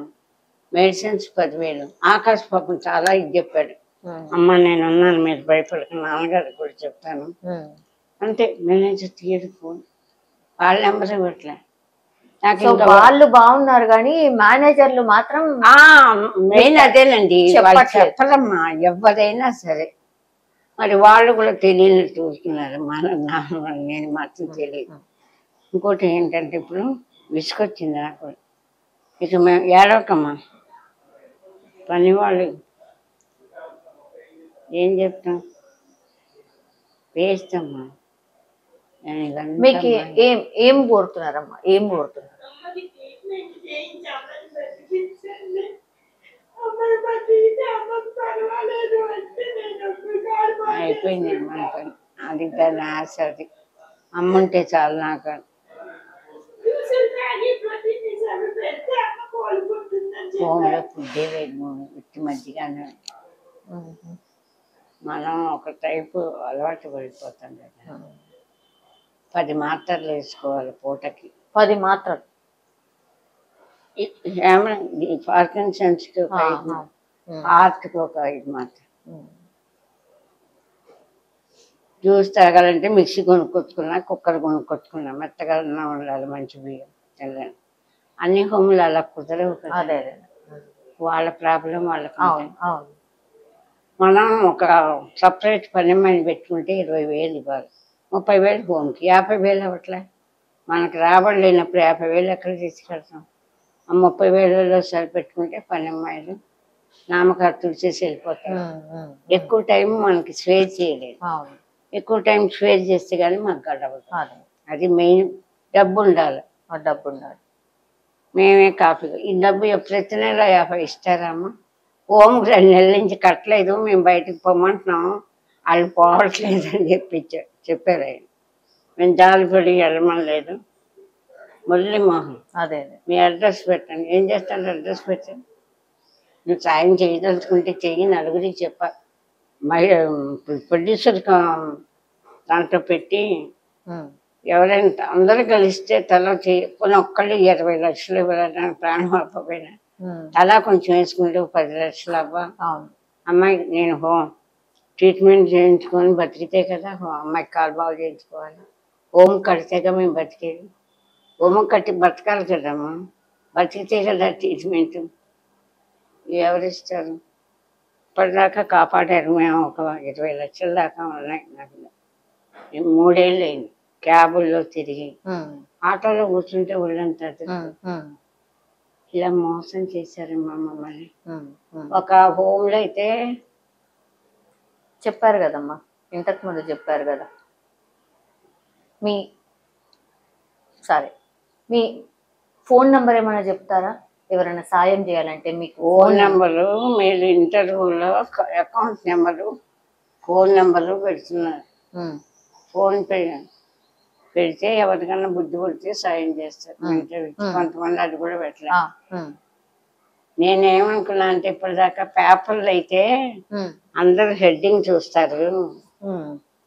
మెడిసిన్స్ 10,000. ఆకాశ పాపం చాలా ఇది చెప్పాడు, అమ్మ నేను ఉన్నాను మీరు భయపడక, నాన్నగారికి కూడా చెప్తాను అంతే. మేనేజర్ తీయడు ఫోన్, వాళ్ళ నెంబర్ ఇవ్వట్లే. వాళ్ళు బాగున్నారు కానీ మేనేజర్లు మాత్రం మెయిన్ అదేనండి, వాళ్ళు చెప్పరమ్మా ఎవరైనా సరే. మరి వాళ్ళు కూడా తెలియని చూస్తున్నారు, నేను మాత్రం తెలియదు. ఇంకోటి ఏంటంటే ఇప్పుడు విసుకొచ్చింది నాకు. ఇక మేము ఏడవకమ్మా, పని వాళ్ళు ఏం చెప్తాం వేస్తామ్మా. మీకు ఏం కోరుతున్నారమ్మా? ఏం కోరుతున్నారు? అయిపోయింది మనకు, అది దాని ఆశ. అది అమ్ముంటే చాలు నాకు. హోమ్లో ఫుడ్డే లేదు, ఉత్తి మజ్జిగనే. మనం ఒక టైపు అలవాటు పడిపోతాం కదా. 10 మాత్రలు వేసుకోవాలి పూటకి. 10 మాత్రలు పార్కిన్సన్స్కి ఒక 5, హార్ట్కి ఒక 5 మాత్రలు. జ్యూస్ తాగాలంటే మిక్సీ కొనుక్కొచ్చుకున్నా, కుక్కర్ కొనుక్కొచ్చుకున్నా, మెత్తగా ఉండాలి, మంచి బియ్యం తెల్లని. అన్ని హోములు అలా కుదరవు కదా, వాళ్ళ ప్రాబ్లం వాళ్ళకి. మనం ఒక సపరేట్ పని మని పెట్టుకుంటే 20,000 ఇవ్వాలి, 30,000 హోమ్కి, 50,000 అవ్వట్లే. మనకు రాబడి లేనప్పుడు 50,000 ఎక్కడ తీసుకెళ్తాం? ఆ 30,000లో సరిపెట్టుకుంటే పని అమ్మాయిలు నామకర్తలు చేసి వెళ్ళిపోతారు. ఎక్కువ టైం మనకి స్వేర్ చేయలేదు, ఎక్కువ టైం స్వేర్ చేస్తే కానీ మాకు గడవదు. అది మెయిన్. డబ్బు ఉండాలి, డబ్బు ఉండాలి. మేమే కాఫీ ఈ డబ్బు ప్రతి నెల 50 ఇస్తారమ్మా. హోమ్కి 2 నెలల నుంచి కట్టలేదు, మేము బయటకు పోమంటున్నాము, వాళ్ళు పోవట్లేదు అని చెప్పారు ఆయన. మేము జాలిపడి వెళ్ళమని లేదు. మురళీమోహన్, అదే మీ అడ్రస్ పెట్టండి. ఏం చేస్తాను అడ్రస్ పెట్టండి. నువ్వు సాయం చేయదలుచుకుంటే చెయ్యి, నలుగురికి చెప్పాలి. ప్రొడ్యూసర్ దాంట్లో పెట్టి ఎవరైనా అందరూ కలిస్తే తల కొన్ని ఒక్కళ్ళు 20 లక్షలు ఇవ్వాలని ప్రాణం అవ్వకపోయినా తలా కొంచెం వేసుకుంటే 10 లక్షలు అవ్వ. అమ్మాయి నేను ట్రీట్మెంట్ చేయించుకొని బతికితే కదా అమ్మాయికి కాలు బాగు చేయించుకోవాలి. హోమ్ కడితేగా మేము బతికేది. హోమ్ కట్టి బతకాలి కదమ్మా, బతికితే కదా ట్రీట్మెంట్. ఎవరిస్తారు? ఇప్పటిదాకా కాపాడారు. మేము ఒక 20 లక్షల దాకా ఉన్నాయి నాకు. 3 ఏళ్ళు అయింది క్యాబుల్లో తిరిగి, ఆటోలో కూర్చుంటే ఒళ్ళంతా ఇలా మోసం చేశారమ్మా మమ్మల్ని. ఒక హోమ్లో అయితే చెప్పారు కదమ్మా, ఇంతకు ముందు చెప్పారు కదా. మీ ఫోన్ నెంబర్ ఏమైనా చెప్తారా? ఎవరైనా సాయం చేయాలంటే మీకు ఫోన్ నెంబరు, మీరు ఇంటర్వ్యూలో అకౌంట్ నెంబరు, ఫోన్ నెంబరు పెడుతున్నారు. ఫోన్ పెడితే ఎవరికన్నా బుద్ధి పుడితే సాయం చేస్తారు. కొంతమంది అది కూడా పెట్టలేదు. నేనేమనుకున్నా అంటే ఇప్పటిదాకా పేపర్లు అయితే అందరు హెడ్డింగ్ చూస్తారు,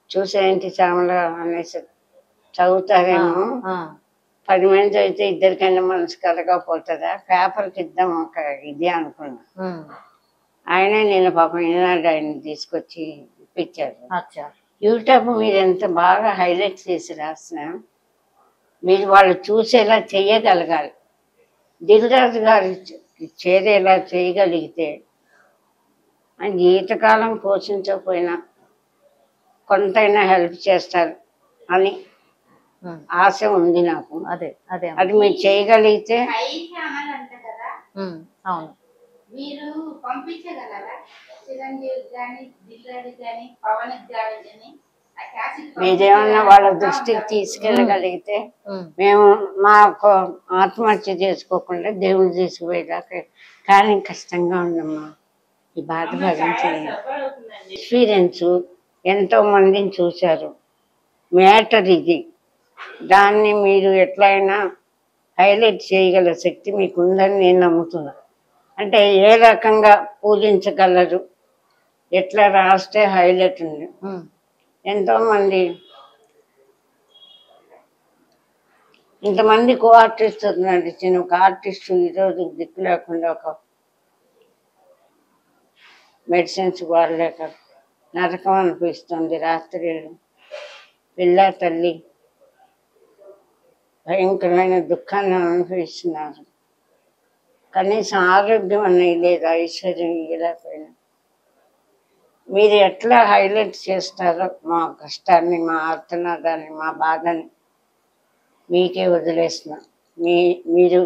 చూసేంటి శ్యామల అనేసి చదువుతారేమో. 10 మంది అయితే 2కైనా మనసు కలగకపోతుందా, పేపర్కి ఇద్దాం ఒక ఇది అనుకున్నా. ఆయనే నేను పాపం ఈనాడు ఆయన తీసుకొచ్చి ఇప్పించారు. యూట్యూబ్ మీరు ఎంత బాగా హైలైట్ చేసి రాసినా మీరు వాళ్ళు చూసేలా చెయ్యగలగాలి. దిల్రాజు గారు చేరేలా చేయగలిగితే ఆయన జీవితకాలం పోషించకపోయినా కొంతైనా హెల్ప్ చేస్తారు అని ఆశ ఉంది నాకు. అది మీరు చేయగలిగితే. మీరు పంపించగలరా చిరంజీవి కానీ దిల్రాజు కానీ పవన్ కానీ? మీరేమన్నా వాళ్ళ దృష్టికి తీసుకెళ్ళగలిగితే మేము మాకు ఆత్మహత్య చేసుకోకుండా దేవుడు తీసుకుపోయేదాకా. కానీ కష్టంగా ఉందమ్మా, ఈ బాధ భరించలేదు. ఎక్స్పీరియన్స్ ఎంతో మందిని చూశారు. మ్యాటర్ ఇది, దాన్ని మీరు ఎట్లయినా హైలైట్ చేయగల శక్తి మీకు ఉందని నేను నమ్ముతున్నా. అంటే ఏ రకంగా పూజించగలరు, ఎట్లా రాస్తే హైలైట్ ఉంది. ఎంతోమంది ఇంతమంది కో ఆర్టిస్ట్ నడిచిన ఒక ఆర్టిస్టు ఈరోజు దిక్కు లేకుండా, ఒక మెడిసిన్స్ వాడలేక నరకం అనిపిస్తుంది. రాత్రిళ్ళు పిల్ల తల్లి భయంకరమైన దుఃఖాన్ని అనుభవిస్తున్నారు. కనీసం ఆరోగ్యం అనేది లేదు, ఐశ్వర్యం ఇవ్వలేకపోయినా. మీరు ఎట్లా హైలైట్ చేస్తారో మా కష్టాన్ని, మా ఆర్తనాదాన్ని, మా బాధని మీకే వదిలేస్తున్నా. మీరు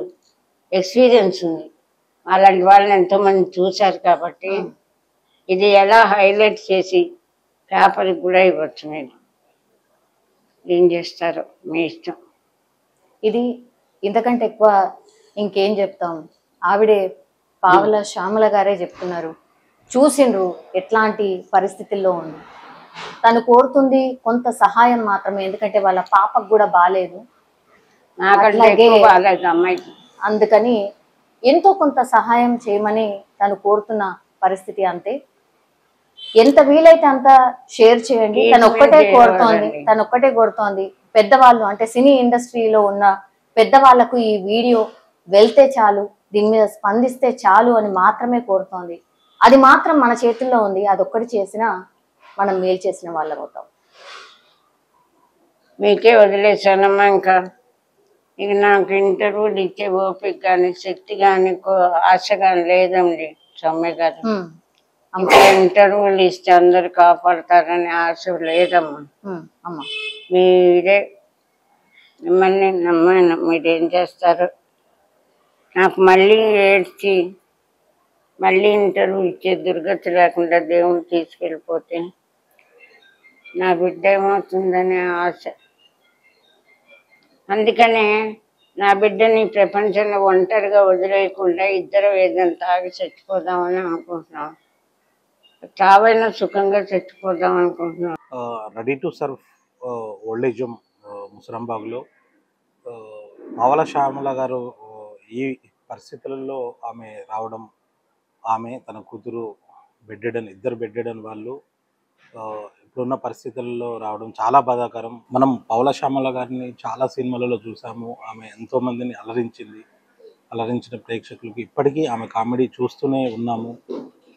ఎక్స్పీరియన్స్ ఉంది, అలాంటి వాళ్ళని ఎంతోమంది చూశారు కాబట్టి ఇది ఎలా హైలైట్ చేసి పేపర్కి కూడా ఇవ్వచ్చు. మీరు ఏం చేస్తారో మీ ఇష్టం. ఇది ఇంతకంటే ఎక్కువ ఇంకేం చెప్తాం. ఆవిడే పావల శ్యామల గారే చెప్తున్నారు, చూసిండ్రు ఎట్లాంటి పరిస్థితుల్లో ఉంది. తను కోరుతుంది కొంత సహాయం మాత్రమే, ఎందుకంటే వాళ్ళ పాపకు కూడా బాగాలేదు. అందుకని ఎంతో కొంత సహాయం చేయమని తను కోరుతున్న పరిస్థితి. అంతే, ఎంత వీలైతే అంత షేర్ చేయండి. తను ఒక్కటే కోరుతోంది పెద్దవాళ్ళు, అంటే సినీ ఇండస్ట్రీలో ఉన్న పెద్దవాళ్లకు ఈ వీడియో వెళ్తే చాలు, దీని మీద స్పందిస్తే చాలు అని మాత్రమే కోరుతోంది. అది మాత్రం మన చేతుల్లో ఉంది. అదొక్కటి చేసినా మనం మేలు చేసిన వాళ్ళం అవుతాం. మీకే వదిలేసానమ్మా. ఇంకా ఇక నాకు ఇంటర్వ్యూలు ఇచ్చే ఓపిక కానీ శక్తి కానీ ఆశ కానీ లేదండి సౌమ్య గారు. ఇంకా ఇంటర్వ్యూలు ఇస్తే అందరు కాపాడతారని ఆశ లేదమ్మా. మీరే మిమ్మల్ని నమ్మాను, మీరేం చేస్తారు. నాకు మళ్ళీ ఏడ్చి మళ్ళీ ఇంటర్వ్యూ ఇచ్చే దుర్గతి లేకుండా దేవుడు తీసుకెళ్ళిపోతే నా బిడ్డ ఏమవుతుందనే ఆశ. అందుకనే నా బిడ్డని ప్రపంచంలో ఒంటరిగా వదిలేయకుండా ఇద్దరు ఏదైనా తాగి చచ్చిపోదామని అనుకుంటున్నాం. చావైనా సుఖంగా చచ్చిపోదాం అనుకుంటున్నాం. Ready to serve old age home ముసరాంబాగ్లో పావల శ్యామల గారు ఈ పరిస్థితులలో ఆమె రావడం, ఆమె తన కూతురు ఇద్దరు బెడ్డెడని వాళ్ళు ఇప్పుడున్న పరిస్థితుల్లో రావడం చాలా బాధాకరం. మనం పావల శ్యామల గారిని చాలా సినిమాలలో చూసాము. ఆమె ఎంతోమందిని అలరించిన ప్రేక్షకులకి ఇప్పటికీ ఆమె కామెడీ చూస్తూనే ఉన్నాము.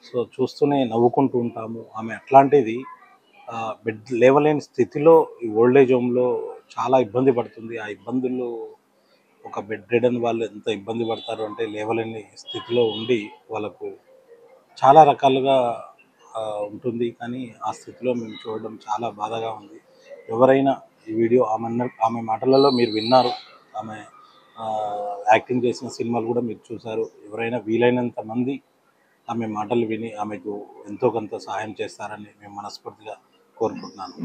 సో చూస్తూనే నవ్వుకుంటూ ఉంటాము. ఆమె అట్లాంటిది బెడ్ లేవలేని స్థితిలో ఈ ఓల్డ్ ఏజ్ హోమ్లో చాలా ఇబ్బంది పడుతుంది. ఆ ఇబ్బందులు ఒక బెడ్ రిడన్ వాళ్ళు ఎంత ఇబ్బంది పడతారు అంటే లేవలేని స్థితిలో ఉండి వాళ్ళకు చాలా రకాలుగా ఉంటుంది. కానీ ఆ స్థితిలో మేము చూడడం చాలా బాధగా ఉంది. ఎవరైనా ఈ వీడియో ఆమె మాటలలో మీరు విన్నారు, ఆమె యాక్టింగ్ చేసిన సినిమాలు కూడా మీరు చూశారు. ఎవరైనా వీలైనంత మంది ఆమె మాటలు విని ఆమెకు ఎంతో కొంత సహాయం చేస్తారని మేము మనస్ఫూర్తిగా కోరుకుంటున్నాను.